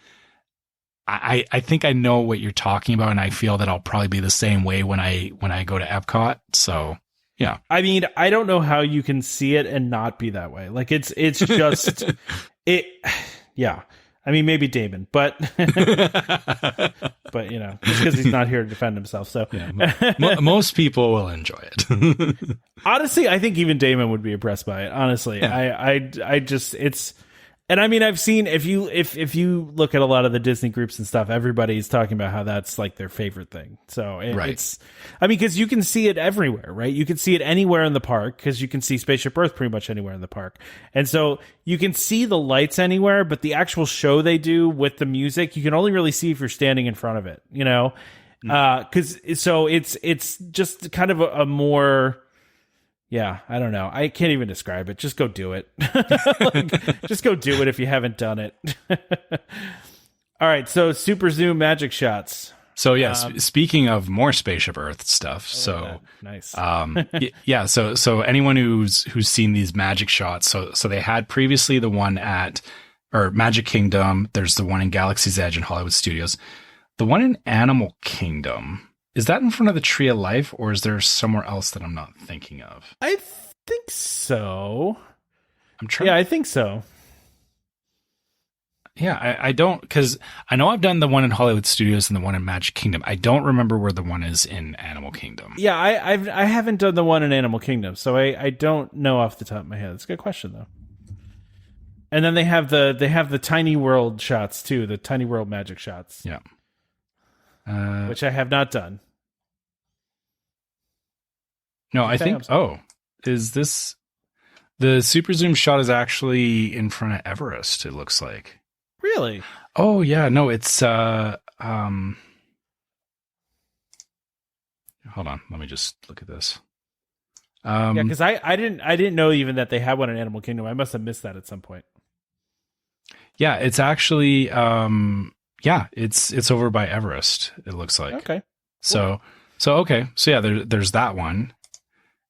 I think I know what you're talking about, and I feel that I'll probably be the same way when I go to Epcot. So yeah. I mean, I don't know how you can see it and not be that way. Like it's just it. Yeah. I mean, maybe Damon, but but you know, just because he's not here to defend himself. So yeah, most people will enjoy it. Honestly, I think even Damon would be impressed by it. Honestly, yeah. I just, it's, and I mean, I've seen, if you look at a lot of the Disney groups and stuff, everybody's talking about how that's like their favorite thing. So it's, I mean, because you can see it everywhere, right? You can see it anywhere in the park, because you can see Spaceship Earth pretty much anywhere in the park. And so you can see the lights anywhere, but the actual show they do with the music, you can only really see if you're standing in front of it, you know? So it's just kind of a more... Yeah, I don't know. I can't even describe it. Just go do it. Just go do it if you haven't done it. All right, so Super Zoom magic shots. So yes, speaking of more Spaceship Earth stuff, nice. Yeah, so anyone who's seen these magic shots, so they had previously the one at Magic Kingdom. There's the one in Galaxy's Edge in Hollywood Studios. The one in Animal Kingdom. Is that in front of the Tree of Life, or is there somewhere else that I'm not thinking of? I think so. I'm trying. Yeah, I think so. Yeah, I don't, because I know I've done the one in Hollywood Studios and the one in Magic Kingdom. I don't remember where the one is in Animal Kingdom. Yeah, I haven't done the one in Animal Kingdom, so I don't know off the top of my head. It's a good question though. And then they have the Tiny World shots too, the Tiny World magic shots. Yeah. Which I have not done. No, I think. Oh, is this the super zoom shot? Is actually in front of Everest. It looks like. Really? Oh yeah, no, it's hold on, let me just look at this. Yeah, because I didn't know even that they had one in Animal Kingdom. I must have missed that at some point. Yeah, it's actually yeah, it's over by Everest, it looks like. Okay. So okay. So yeah, there's that one.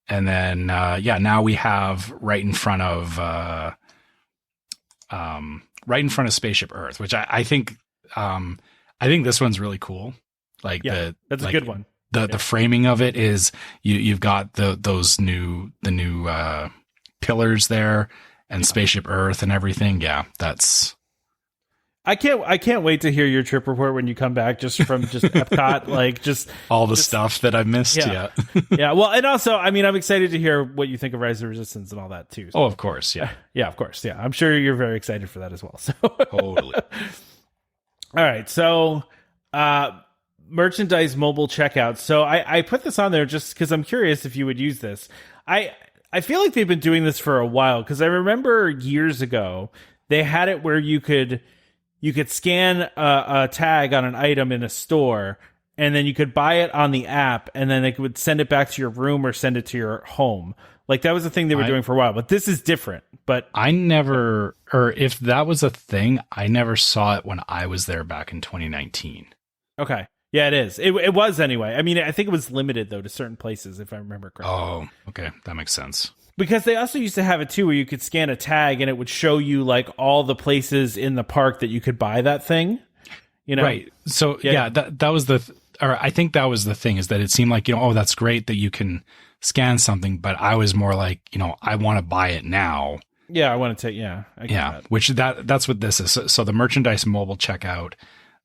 And then yeah, now we have right in front of Spaceship Earth, which I think this one's really cool. Like that's a good one. The framing of it is you've got the new pillars there and Spaceship Earth and everything. Yeah, that's. I can't wait to hear your trip report when you come back, just from Epcot, like just all the stuff that I missed. Yeah. Yeah. Well, and also, I mean, I'm excited to hear what you think of Rise of Resistance and all that too. So. Oh, of course. Yeah. Yeah, of course. Yeah. I'm sure you're very excited for that as well. So totally. All right. So, merchandise mobile checkout. So I put this on there just because I'm curious if you would use this. I feel like they've been doing this for a while, because I remember years ago they had it where you could scan a tag on an item in a store, and then you could buy it on the app, and then they would send it back to your room or send it to your home. Like that was a thing they were doing for a while, but this is different. But I never, or if that was a thing, I never saw it when I was there back in 2019. Okay. Yeah, it is. It was anyway. I mean, I think it was limited though to certain places, if I remember correctly. Oh, okay. That makes sense. Because they also used to have it too, where you could scan a tag and it would show you like all the places in the park that you could buy that thing. You know, right? So yeah, that was or I think that was the thing, is that it seemed like, oh, that's great that you can scan something, but I was more like, I want to buy it now. Yeah, I want to take. Yeah, I get that. Which that's what this is. So the merchandise mobile checkout,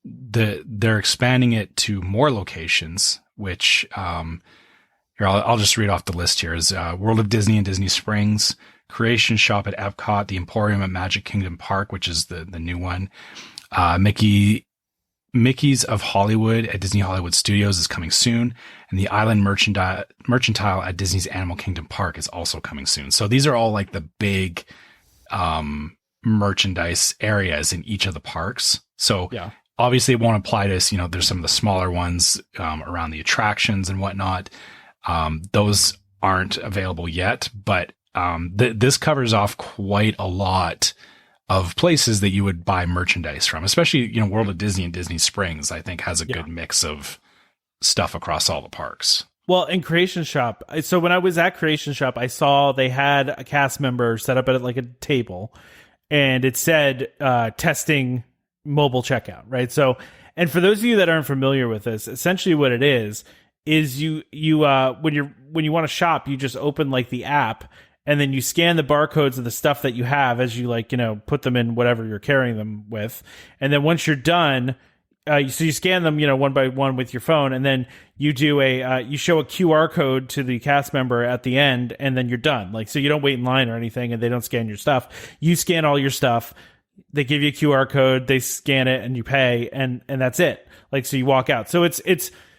they're expanding it to more locations, which here, I'll just read off the list here. Is World of Disney and Disney Springs, Creation Shop at Epcot, the Emporium at Magic Kingdom Park, which is the new one, Mickey Mickey's of Hollywood at Disney Hollywood Studios is coming soon, and the Island Mercantile at Disney's Animal Kingdom Park is also coming soon. So these are all like the big merchandise areas in each of the parks. So obviously it won't apply to, you know, there's some of the smaller ones around the attractions and whatnot. Those aren't available yet, but this covers off quite a lot of places that you would buy merchandise from, especially, you know, World of Disney and Disney Springs, I think has a good mix of stuff across all the parks. Well, in Creation Shop, so when I was at Creation Shop, I saw they had a cast member set up at like a table, and it said testing mobile checkout, right? So, and for those of you that aren't familiar with this, essentially what it is you when you want to shop, you just open like the app, and then you scan the barcodes of the stuff that you have as you, like, you know, put them in whatever you're carrying them with. And then once you're done, so you scan them, you know, one by one with your phone, and then you do you show a QR code to the cast member at the end, and then you're done. Like, so you don't wait in line or anything, and they don't scan your stuff. You scan all your stuff. They give you a QR code, they scan it, and you pay, and that's it. Like, so you walk out. So it's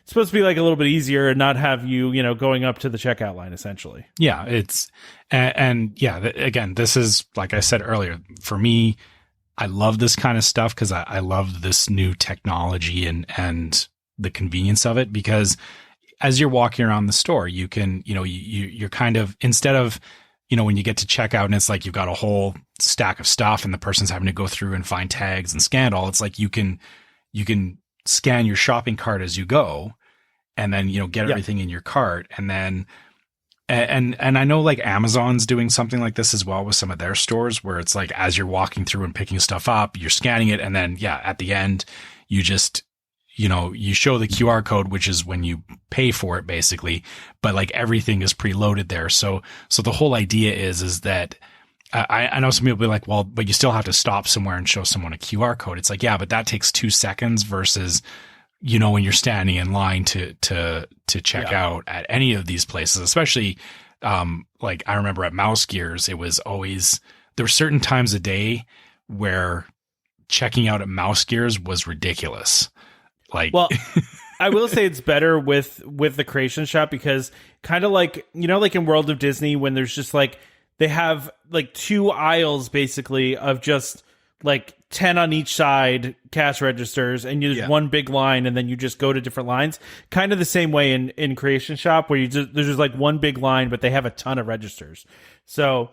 supposed to be like a little bit easier and not have you, you know, going up to the checkout line, essentially. Yeah, again, this is, like I said earlier, for me, I love this kind of stuff because I love this new technology and the convenience of it, because as you're walking around the store, you can, you know, you're kind of, instead of, you know, when you get to checkout and it's like you've got a whole stack of stuff and the person's having to go through and find tags and scan it all, it's like you can scan your shopping cart as you go, and then, you know, get everything in your cart. And then, and I know like Amazon's doing something like this as well with some of their stores, where it's like, as you're walking through and picking stuff up, you're scanning it. And then, at the end, you just, you know, you show the QR code, which is when you pay for it basically, but like everything is preloaded there. So the whole idea is that, I know some people will be like, well, but you still have to stop somewhere and show someone a QR code. It's like, yeah, but that takes 2 seconds versus, you know, when you're standing in line to check out at any of these places, especially, like I remember at Mouse Gears, it was always, there were certain times a day where checking out at Mouse Gears was ridiculous. Like, well, I will say it's better with the Creation Shop, because kind of like, you know, like in World of Disney, when there's just like, they have like 2 aisles basically of just like 10 on each side cash registers, and there's one big line, and then you just go to different lines. Kind of the same way in Creation Shop, where there's just like one big line, but they have a ton of registers. So,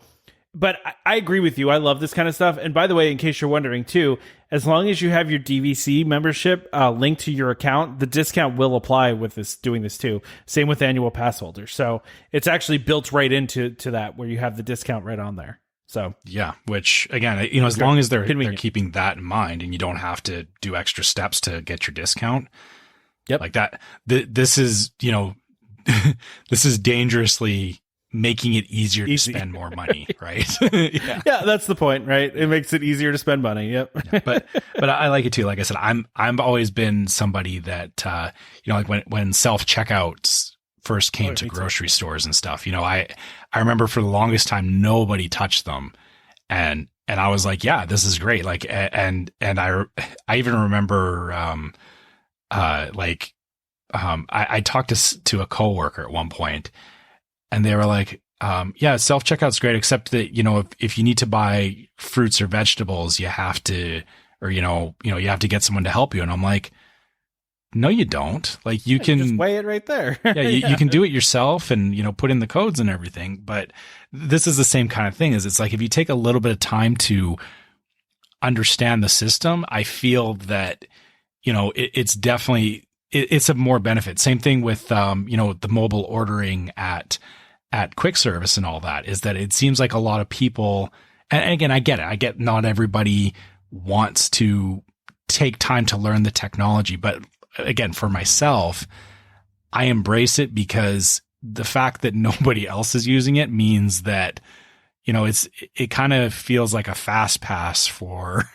but I agree with you. I love this kind of stuff. And by the way, in case you're wondering too, as long as you have your DVC membership linked to your account, the discount will apply with doing this too. Same with annual pass holders. So it's actually built right into that, where you have the discount right on there. So yeah, which again, you know, as long as they're keeping that in mind, and you don't have to do extra steps to get your discount. Yep. Like that. This is, you know, this is dangerously making it easier to spend more money, right? Yeah, that's the point, right? It makes it easier to spend money. Yep. Yeah, but I like it too. Like I said, I've always been somebody that, you know, like when self-checkouts first came to grocery stores and stuff, you know, I remember for the longest time, nobody touched them. And I was like, yeah, this is great. Like, and I even remember, I talked to a coworker at one point, and they were like, yeah, self-checkout's great, except that, you know, if you need to buy fruits or vegetables, you have to, or, you have to get someone to help you. And I'm like, no, you don't. Like, you can just weigh it right there. Yeah, you can do it yourself and, you know, put in the codes and everything. But this is the same kind of thing. Is it's like, if you take a little bit of time to understand the system, I feel that, you know, it's definitely, it's of more benefit. Same thing with, you know, the mobile ordering at quick service and all that, is that it seems like a lot of people, and again, I get it. I get not everybody wants to take time to learn the technology, but again, for myself, I embrace it because the fact that nobody else is using it means that, it kind of feels like a fast pass for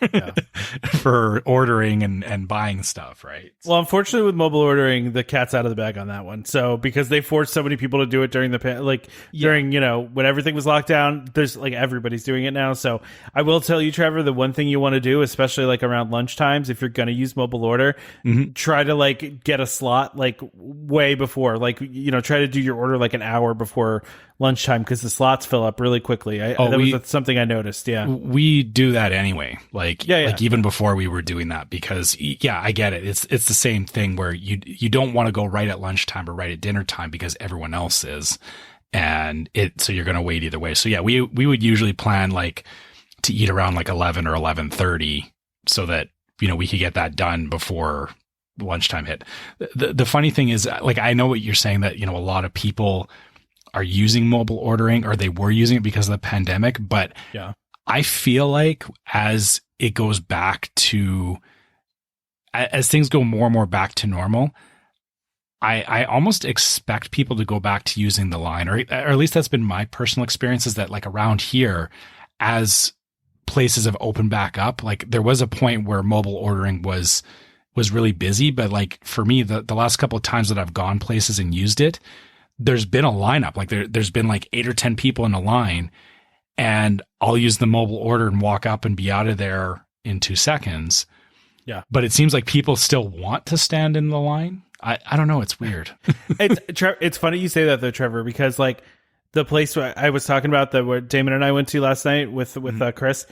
for ordering and buying stuff, right? Well, unfortunately, with mobile ordering, the cat's out of the bag on that one. So because they forced so many people to do it during during when everything was locked down, there's everybody's doing it now. So I will tell you, Trevor, the one thing you want to do, especially around lunch times, if you're going to use mobile order, try to get a slot way before, try to do your order an hour before lunchtime, because the slots fill up really quickly. That's something I noticed. Yeah, we do that anyway. Even before we were doing that, because I get it. It's the same thing where you don't want to go right at lunchtime or right at dinner time because everyone else is, so you're going to wait either way. So yeah, we would usually plan to eat around 11 or 11:30 so that we could get that done before lunchtime hit. The funny thing is, I know what you're saying, that a lot of people are using mobile ordering, or they were using it because of the pandemic. But I feel like as it goes back to, as things go more and more back to normal, I almost expect people to go back to using the line, or at least that's been my personal experience, is that around here, as places have opened back up, there was a point where mobile ordering was really busy. But for me, the last couple of times that I've gone places and used it, there's been a lineup. There's been 8 or 10 people in a line, and I'll use the mobile order and walk up and be out of there in 2 seconds. Yeah. But it seems like people still want to stand in the line. I don't know. It's weird. It's funny you say that though, Trevor, because the place I was talking about where Damon and I went to last night with Chris,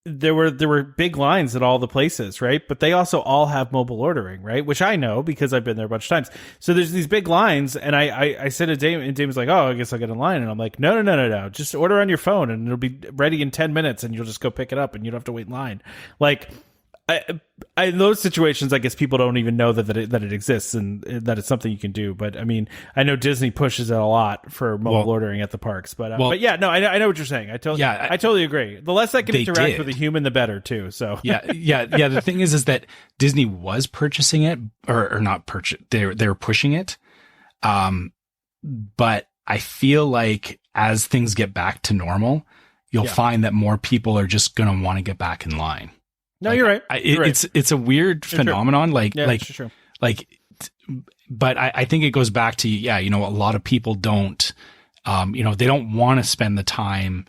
there were big lines at all the places, right? But they also all have mobile ordering, right? Which I know because I've been there a bunch of times. So there's these big lines, and I said to Damon, and Damon's like, "Oh, I guess I'll get in line." And I'm like, No. Just order on your phone, and it'll be ready in 10 minutes, and you'll just go pick it up, and you don't have to wait in line. In those situations, I guess people don't even know that it exists and that it's something you can do. But I mean, I know Disney pushes it a lot for mobile ordering at the parks. But yeah, no, I know what you're saying. I totally agree. The less I can interact with a human, the better too. So yeah. The thing is that Disney was purchasing it, or not purchase. They were pushing it. But I feel like as things get back to normal, you'll find that more people are just going to want to get back in line. No, you're right. It's a weird phenomenon. True. But I think it goes back to, a lot of people don't, they don't want to spend the time,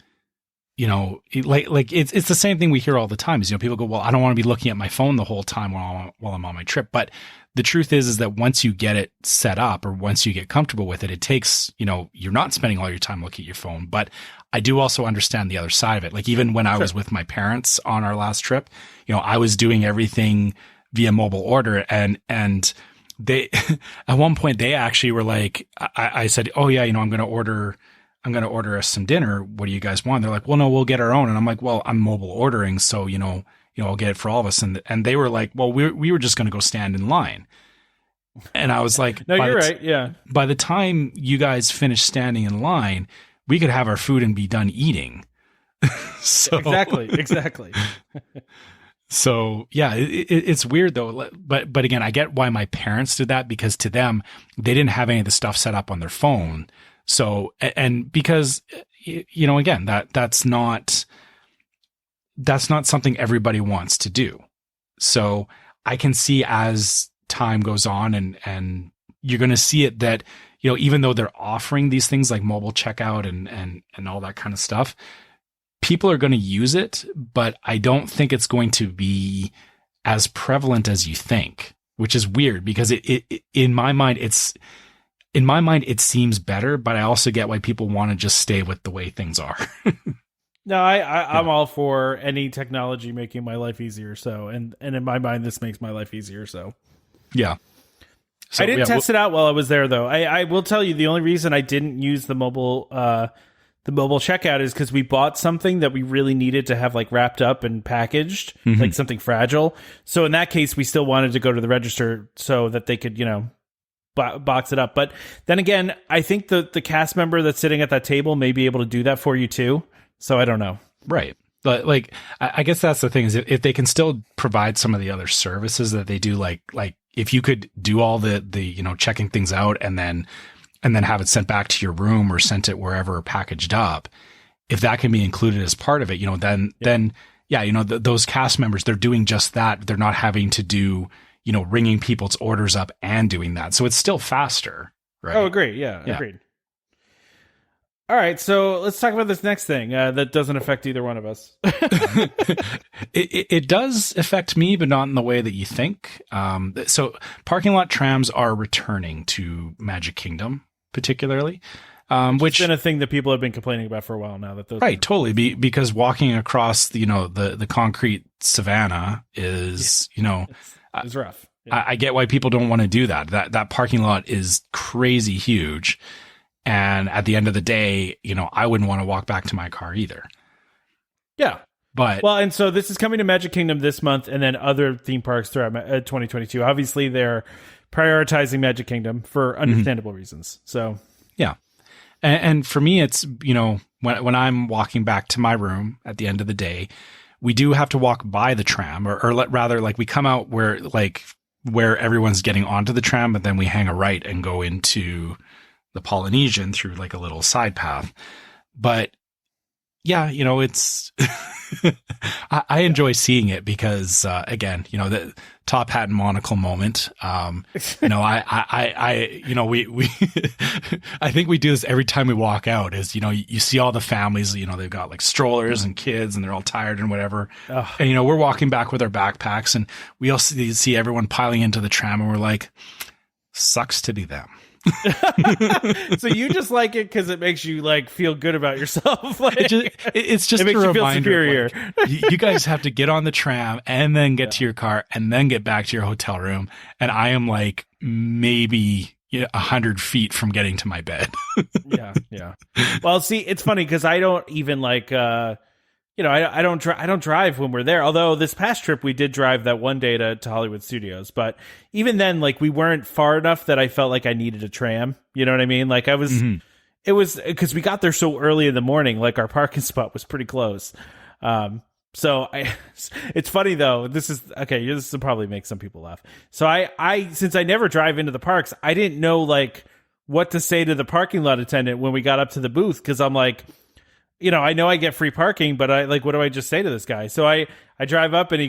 it's the same thing we hear all the time is, people go, well, I don't want to be looking at my phone the whole time while I'm on my trip. But the truth is that once you get it set up, or once you get comfortable with it, it takes, you're not spending all your time looking at your phone. But I do also understand the other side of it. Even when I was with my parents on our last trip, I was doing everything via mobile order, and they, at one point they actually were like, I said, oh yeah, I'm going to order us some dinner. What do you guys want? They're like, well, no, we'll get our own. And I'm like, well, I'm mobile ordering. So, I'll get it for all of us. And they were like, well, we were just going to go stand in line. And I was like, no, you're right. Yeah. By the time you guys finish standing in line, we could have our food and be done eating. So Exactly. So yeah, it's weird though. But again, I get why my parents did that, because to them, they didn't have any of the stuff set up on their phone. So, and because, again, that's not something everybody wants to do. So I can see as time goes on, and you're going to see it that, even though they're offering these things like mobile checkout and all that kind of stuff, people are going to use it, but I don't think it's going to be as prevalent as you think, which is weird, because in my mind, it seems better, but I also get why people want to just stay with the way things are. No, I'm all for any technology making my life easier. So, and in my mind, this makes my life easier. So, yeah. So, I didn't test it out while I was there, though. I will tell you, the only reason I didn't use the mobile checkout is because we bought something that we really needed to have wrapped up and packaged, like something fragile. So in that case, we still wanted to go to the register so that they could, box it up. But then again, I think the cast member that's sitting at that table may be able to do that for you too. So I don't know. Right. But I guess that's the thing, is if they can still provide some of the other services that they do, like if you could do all the checking things out and then have it sent back to your room or sent it wherever packaged up, if that can be included as part of it, then those cast members, they're doing just that. They're not having to do, ringing people's orders up and doing that. So it's still faster, right? Oh, agreed. Yeah. Agreed. All right, so let's talk about this next thing that doesn't affect either one of us. It does affect me, but not in the way that you think. So parking lot trams are returning to Magic Kingdom, particularly. Which has been a thing that people have been complaining about for a while now. Totally. Because walking across, the concrete savanna is, it's rough. Yeah. I get why people don't want to do that. That parking lot is crazy huge. And at the end of the day, I wouldn't want to walk back to my car either. Yeah. But and so this is coming to Magic Kingdom this month and then other theme parks throughout 2022. Obviously, they're prioritizing Magic Kingdom for understandable reasons. So, yeah. And for me, it's, when I'm walking back to my room at the end of the day, we do have to walk by the tram or rather like we come out where everyone's getting onto the tram, but then we hang a right and go into the Polynesian through like a little side path. But yeah, it's, I enjoy seeing it because, again, the top hat and monocle moment. I think we do this every time we walk out is, you see all the families, they've got like strollers and kids and they're all tired and whatever. Ugh. And, we're walking back with our backpacks and we also see everyone piling into the tram and we're like, sucks to be them. So you just like it because it makes you like feel good about yourself. Like, it's just it makes a you feel reminder, superior. Like, you guys have to get on the tram and then get to your car and then get back to your hotel room. And I am like maybe 100 feet from getting to my bed. Yeah. Well, see, it's funny because I don't even like. I don't drive when we're there. Although this past trip we did drive that one day to Hollywood Studios, but even then, like we weren't far enough that I felt like I needed a tram. You know what I mean? Like I was, It was because we got there so early in the morning. Like our parking spot was pretty close. It's funny though. This will probably make some people laugh. So I since I never drive into the parks, I didn't know like what to say to the parking lot attendant when we got up to the booth because I'm like. I know I get free parking, but what do I just say to this guy? So I drive up and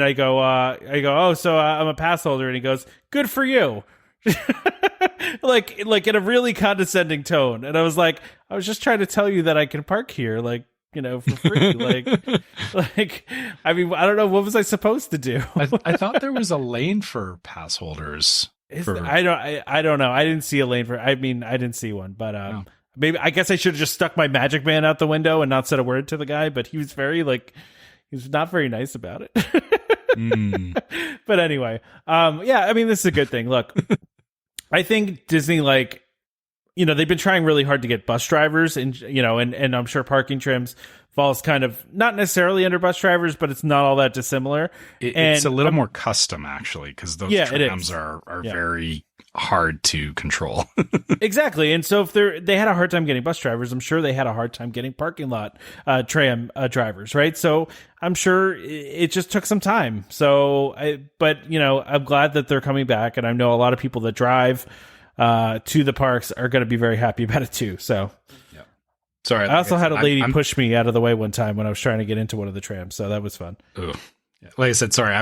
I go, oh, so I'm a pass holder. And he goes, good for you. like in a really condescending tone. And I was like, I was just trying to tell you that I can park here, for free. I mean, I don't know. What was I supposed to do? I thought there was a lane for pass holders. I don't know. I didn't see a lane I didn't see one, but, no. Maybe I guess I should have just stuck my Magic Man out the window and not said a word to the guy, but he was he was not very nice about it. But anyway, this is a good thing. Look, I think Disney, they've been trying really hard to get bus drivers and I'm sure parking trims falls kind of not necessarily under bus drivers, but it's not all that dissimilar. It's a little more custom actually, because those trams are very hard to control. Exactly. And so if they had a hard time getting bus drivers, I'm sure they had a hard time getting parking lot tram drivers, right? So I'm sure it just took some time. So I'm glad that they're coming back, and I know a lot of people that drive to the parks are going to be very happy about it too. So sorry, I also had a lady push me out of the way one time when I was trying to get into one of the trams, so that was fun. Ugh. Like I said, sorry,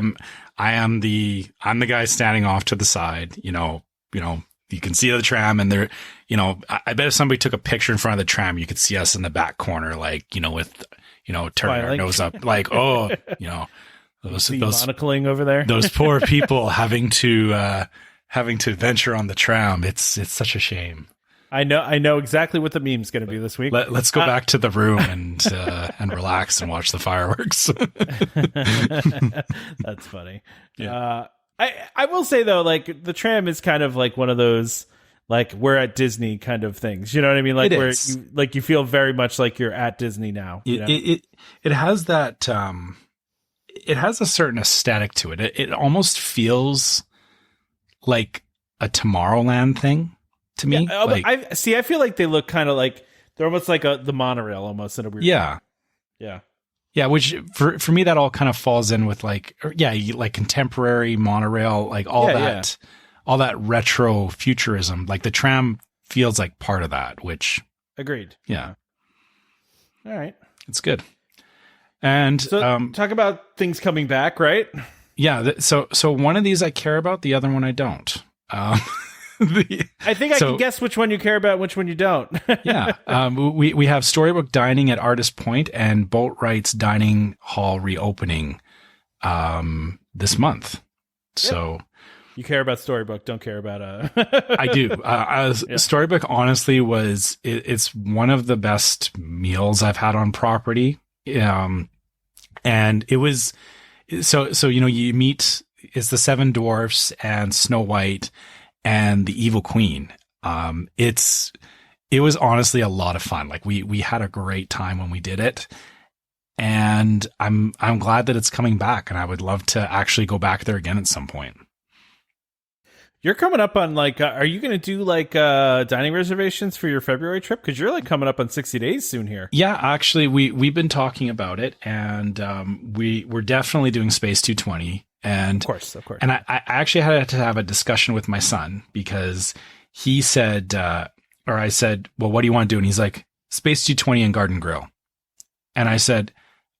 I'm the guy standing off to the side, you can see the tram and there, I bet if somebody took a picture in front of the tram, you could see us in the back corner, with, turning our nose up, those monocling over there. Those poor people having to venture on the tram. It's such a shame. I know exactly what the meme's going to be this week. Let's go back to the room and relax and watch the fireworks. That's funny. Yeah. I will say though, the tram is kind of like one of those, we're at Disney kind of things. You know what I mean? You feel very much like you're at Disney now. It has that, it has a certain aesthetic to it. It almost feels like a Tomorrowland thing to me. Yeah, I feel like they look kind of like they're almost like the monorail almost in a weird way. Yeah, which for me that all kind of falls in with contemporary monorail, all that retro futurism. Like the tram feels like part of that, which agreed. Yeah. All right. It's good. And so talk about things coming back, right? Yeah. So one of these I care about, the other one I don't. I think I can guess which one you care about, which one you don't. Yeah. We have Storybook Dining at Artist Point and Boatwright's Dining Hall reopening this month. So you care about Storybook, don't care about I do. Storybook honestly it's one of the best meals I've had on property. And it was so you meet, it's the Seven Dwarfs and Snow White and the Evil Queen. It was honestly a lot of fun. Like we had a great time when we did it. And I'm glad that it's coming back, and I would love to actually go back there again at some point. You're coming up on are you going to do dining reservations for your February trip? Because you're coming up on 60 days soon here. Yeah, actually, we've been talking about it, and we're definitely doing Space 220. And of course. And I actually had to have a discussion with my son because he said, or I said, well, what do you want to do? And he's like, Space 220 and Garden Grill. And I said,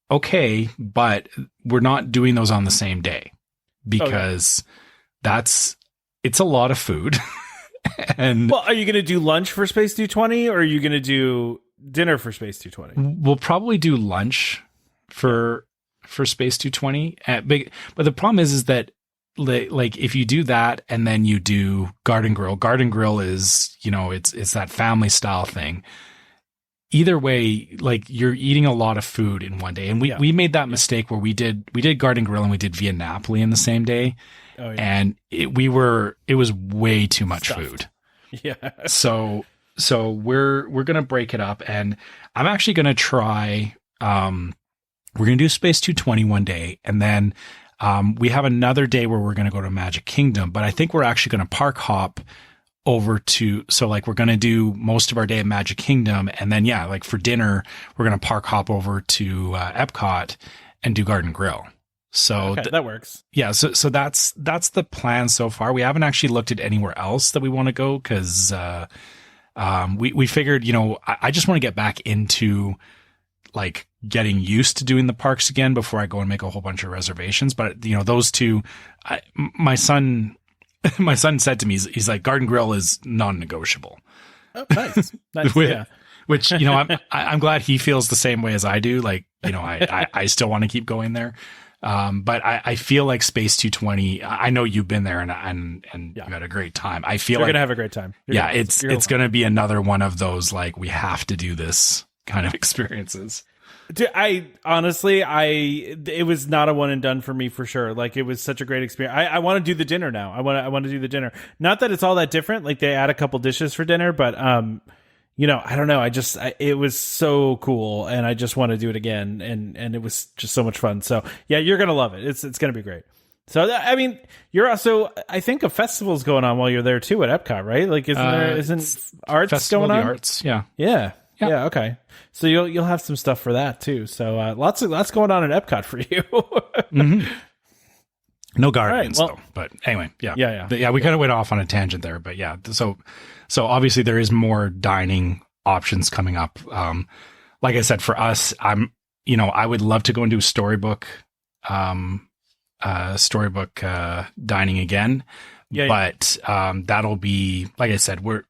okay, but we're not doing those on the same day because it's a lot of food. And well, are you going to do lunch for Space 220 or are you going to do dinner for Space 220? We'll probably do lunch for Space 220. But the problem is that if you do that and then you do Garden Grill is, it's that family style thing. Either way, you're eating a lot of food in one day. And we made that mistake where we did Garden Grill and we did Via Napoli in the same day. Oh, yeah. And it was way too much food. Yeah. So we're going to break it up, and I'm actually going to try, we're going to do Space 220 one day. And then, we have another day where we're going to go to Magic Kingdom, but I think we're actually going to park hop over to, we're going to do most of our day at Magic Kingdom. And then, for dinner, we're going to park hop over to Epcot and do Garden Grill. So that works. Yeah. So that's the plan so far. We haven't actually looked at anywhere else that we want to go because, we figured, I just want to get back into getting used to doing the parks again before I go and make a whole bunch of reservations. But, those two, my son said to me, he's like, Garden Grill is non-negotiable. Oh, nice. Yeah. Which, I'm glad he feels the same way as I do. I still want to keep going there. But I feel like Space 220, I know you've been there and you had a great time. I feel you're going to have a great time. It's going to be another one of those, we have to do this kind of experiences. Dude, it was not a one and done for me for sure. It was such a great experience. I want to do the dinner now. I want to do the dinner. Not that it's all that different. They add a couple dishes for dinner, but I don't know. It was so cool, and I just want to do it again. And it was just so much fun. So yeah, you're gonna love it. It's gonna be great. So you're also, I think a festival's going on while you're there too at Epcot, right? Isn't arts Festival going on? Of the Arts, yeah. Yeah. Okay. So you'll have some stuff for that too. So lots going on at Epcot for you. Mm-hmm. No gardens though. But anyway, yeah. We kind of went off on a tangent there, but yeah. So obviously there is more dining options coming up. Like I said, for us, I would love to go and do Storybook dining again. But that'll be, like I said, we're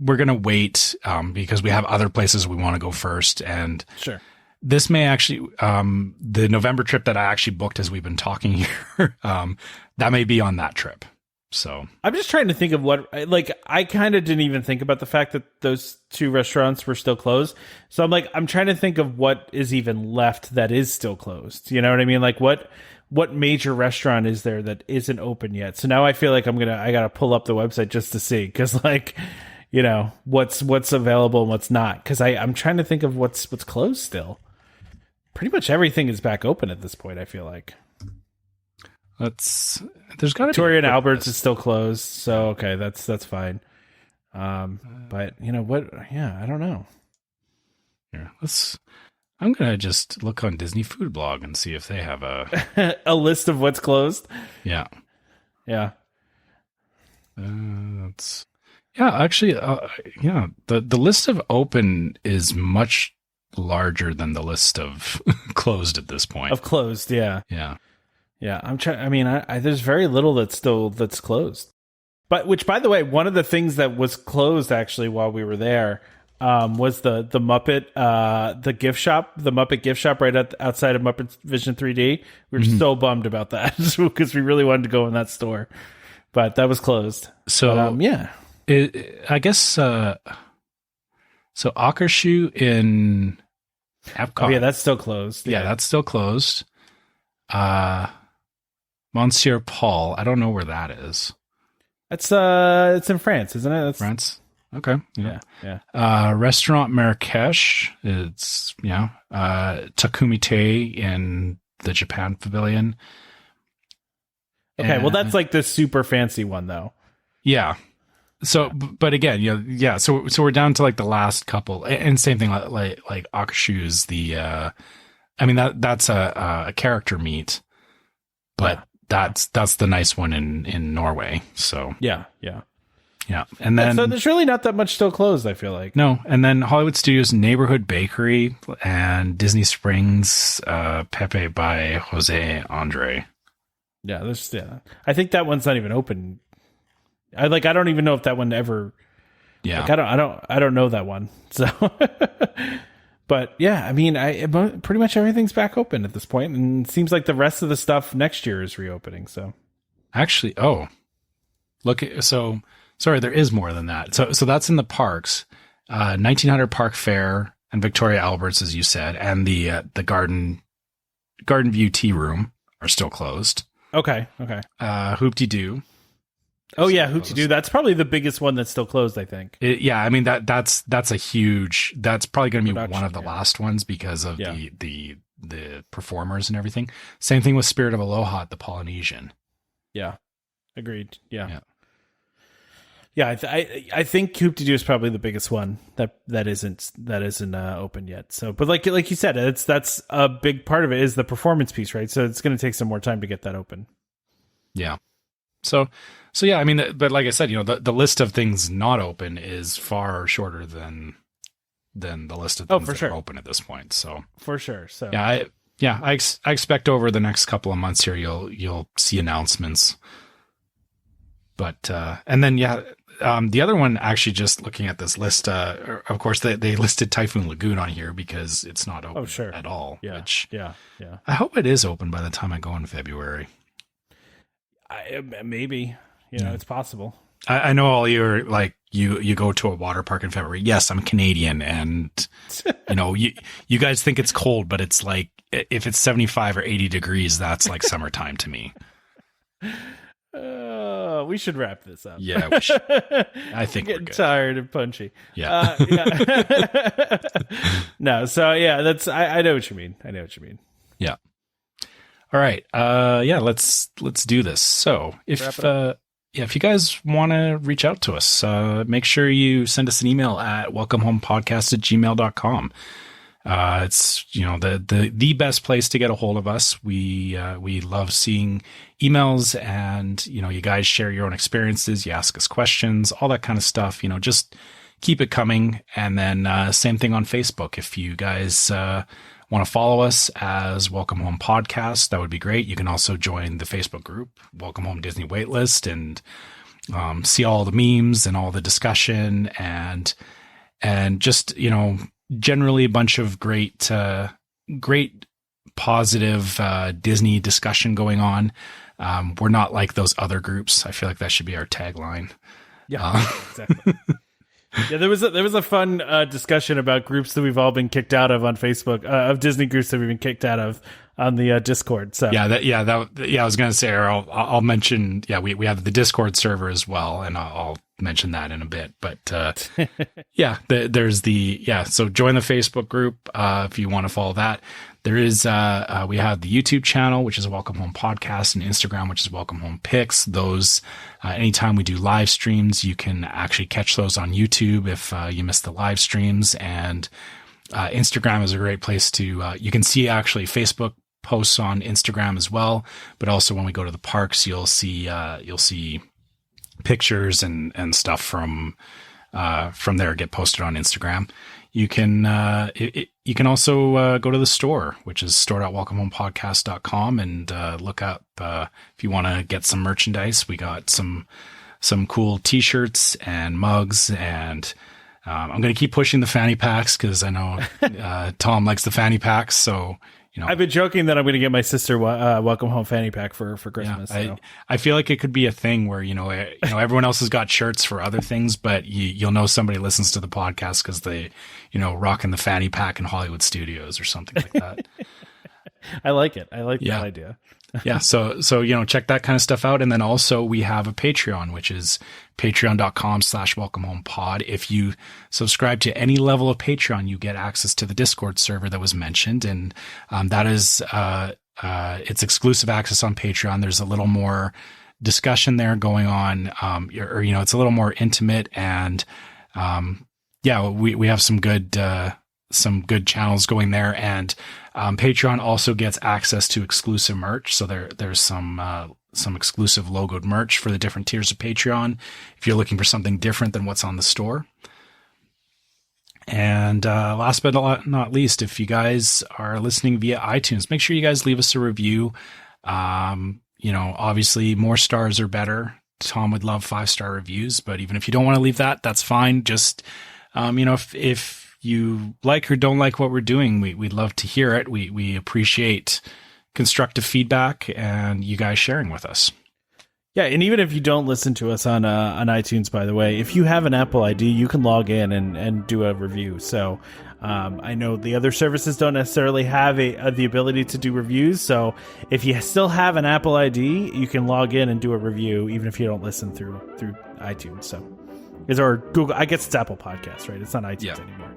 going to wait because we have other places we want to go first. And sure, this may actually, the November trip that I actually booked as we've been talking here, that may be on that trip. So I'm just trying to think of what, I kind of didn't even think about the fact that those two restaurants were still closed. So I'm trying to think of what is even left that is still closed. You know what I mean? What major restaurant is there that isn't open yet? So now I feel like I got to pull up the website just to see. Cause what's available and what's not. Cause I'm trying to think of what's closed still. Pretty much everything is back open at this point. I feel like there's got to Victoria and Albert's is still closed. So, okay. That's fine. But what? Yeah, I don't know. Here, I'm going to just look on Disney Food Blog and see if they have a list of what's closed. Yeah. Yeah. The list of open is much larger than the list of closed at this point. Of closed, yeah. Yeah. Yeah, I'm trying. I mean, there's very little that's closed. But which, by the way, one of the things that was closed actually while we were there was the Muppet the gift shop, the Muppet gift shop right outside of Muppet Vision 3D. We were so bummed about that because we really wanted to go in that store, but that was closed. So I guess so. Akershoe in Epcot. Oh yeah, that's still closed. Yeah, that's still closed. Monsieur Paul, I don't know where that is. It's in France, isn't it? That's France. Okay. Yeah. Restaurant Marrakesh. It's Takumite in the Japan Pavilion. Okay, well that's like the super fancy one though. Yeah. So, but again, yeah. So we're down to like the last couple, and same thing like Akershoe's the. I mean that's a character meet, but that's the nice one in Norway. So yeah. And then so there's really not that much still closed, I feel like. No, and then Hollywood Studios Neighborhood Bakery and Disney Springs Pepe by Jose Andre. Yeah, I think that one's not even open. I don't even know if that one ever. Yeah, I don't know that one. So, but yeah, I mean, pretty much everything's back open at this point, and it seems like the rest of the stuff next year is reopening. So, actually, sorry, there is more than that. So that's in the parks, 1900 Park Fair and Victoria Alberts, as you said, and the Garden View Tea Room are still closed. Okay. Hoop-de-Doo. Oh yeah, Hoop-de-Doo. That's probably the biggest one that's still closed, I think. I mean that's a huge. That's probably going to be one of the last ones because of the performers and everything. Same thing with Spirit of Aloha at the Polynesian. Yeah, agreed. Yeah. I think Hoop-de-Doo is probably the biggest one that isn't open yet. So, but like you said, that's a big part of it is the performance piece, right? So it's going to take some more time to get that open. Yeah. So yeah, I mean, but like I said, the list of things not open is far shorter than the list of things that are open at this point. So for sure. So I expect over the next couple of months here, you'll see announcements. But and then the other one, actually, just looking at this list, of course they listed Typhoon Lagoon on here because it's not open at all. Yeah, I hope it is open by the time I go in February. Maybe it's possible. I know all you're like you go to a water park in February. Yes, I'm Canadian, and you guys think it's cold, but it's like if it's 75 or 80 degrees, that's like summertime to me. We should wrap this up. Yeah, we should. I think we're getting tired and punchy. Yeah. No, so yeah, that's I know what you mean. Yeah. All right. Let's do this. So if you guys want to reach out to us, make sure you send us an email at welcomehomepodcast@gmail.com. It's the best place to get a hold of us. We love seeing emails, and you guys share your own experiences, you ask us questions, all that kind of stuff. Just keep it coming. And then same thing on Facebook. If you guys want to follow us as Welcome Home Podcast, that would be great. You can also join the Facebook group Welcome Home Disney Waitlist and see all the memes and all the discussion and just generally a bunch of great positive Disney discussion going on. We're not like those other groups. I feel like that should be our tagline. Yeah, exactly. Yeah, there was a fun discussion about groups that we've all been kicked out of on Facebook, of Disney groups that we've been kicked out of on the Discord. So I was gonna say, or I'll mention. Yeah, we have the Discord server as well, and I'll mention that in a bit. But there's so join the Facebook group if you want to follow that. There is we have the YouTube channel, which is Welcome Home Podcast, and Instagram, which is Welcome Home Pics. Those anytime we do live streams, you can actually catch those on YouTube if you missed the live streams. And Instagram is a great place to you can see actually Facebook posts on Instagram as well, but also when we go to the parks, you'll see pictures and stuff from there get posted on Instagram. you can you can also go to the store, which is store.welcomehomepodcast.com, and look up if you want to get some merchandise. We got some cool T-shirts and mugs, and I'm going to keep pushing the fanny packs because I know Tom likes the fanny packs. So, I've been joking that I'm going to get my sister welcome home fanny pack for Christmas. Yeah, I feel like it could be a thing where everyone else has got shirts for other things, but you'll know somebody listens to the podcast because they rocking the fanny pack in Hollywood studios or something like that. I like it. I like that idea. Yeah. So, check that kind of stuff out. And then also we have a Patreon, which is patreon.com/welcomehomepod. If you subscribe to any level of Patreon, you get access to the Discord server that was mentioned. And, that is, it's exclusive access on Patreon. There's a little more discussion there going on. It's a little more intimate, and, we have some good channels going there, and Patreon also gets access to exclusive merch. So there's some exclusive logoed merch for the different tiers of Patreon if you're looking for something different than what's on the store. And last but not least, if you guys are listening via iTunes, make sure you guys leave us a review. Obviously more stars are better. Tom would love 5-star reviews, but even if you don't want to leave that, that's fine. Just if you like or don't like what we're doing, we'd love to hear it. We appreciate constructive feedback and you guys sharing with us. Yeah, and even if you don't listen to us on iTunes, by the way, if you have an Apple ID, you can log in and do a review. So I know the other services don't necessarily have the ability to do reviews. So if you still have an Apple ID, you can log in and do a review, even if you don't listen through iTunes. So or Google. I guess it's Apple Podcasts, right? It's not iTunes anymore.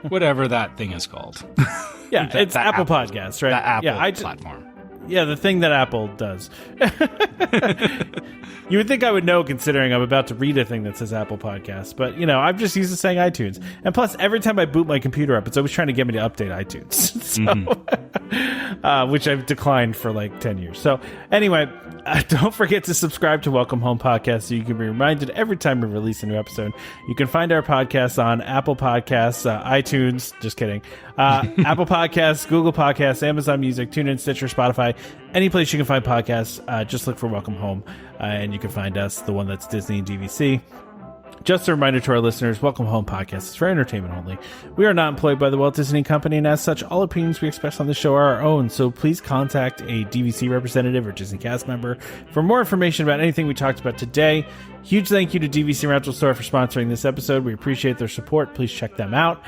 Whatever that thing is called. Yeah, it's Apple Podcasts, right? The Apple platform. Yeah, the thing that Apple does. You would think I would know, considering I'm about to read a thing that says Apple Podcasts. But, I'm just used to saying iTunes. And plus, every time I boot my computer up, it's always trying to get me to update iTunes. Which I've declined for like 10 years. So anyway, don't forget to subscribe to Welcome Home Podcast so you can be reminded every time we release a new episode. You can find our podcasts on Apple Podcasts, iTunes, just kidding, Apple Podcasts, Google Podcasts, Amazon Music, TuneIn, Stitcher, Spotify, any place you can find podcasts. Just look for Welcome Home, and you can find us, the one that's Disney and DVC. Just a reminder to our listeners, Welcome Home Podcast is for entertainment only. We are not employed by the Walt Disney Company, and as such, all opinions we express on the show are our own, so please contact a DVC representative or Disney cast member for more information about anything we talked about today. Huge thank you to DVC Rental Store for sponsoring this episode. We appreciate their support. Please check them out.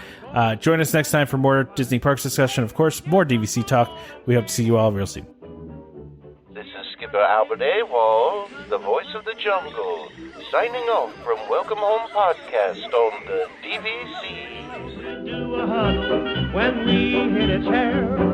Join us next time for more Disney Parks discussion, of course, more DVC talk. We hope to see you all real soon. This is Skipper Albert Awol, the voice of the jungle, signing off from Welcome Home Podcast on the DVC. Do a huddle when we hit a chair.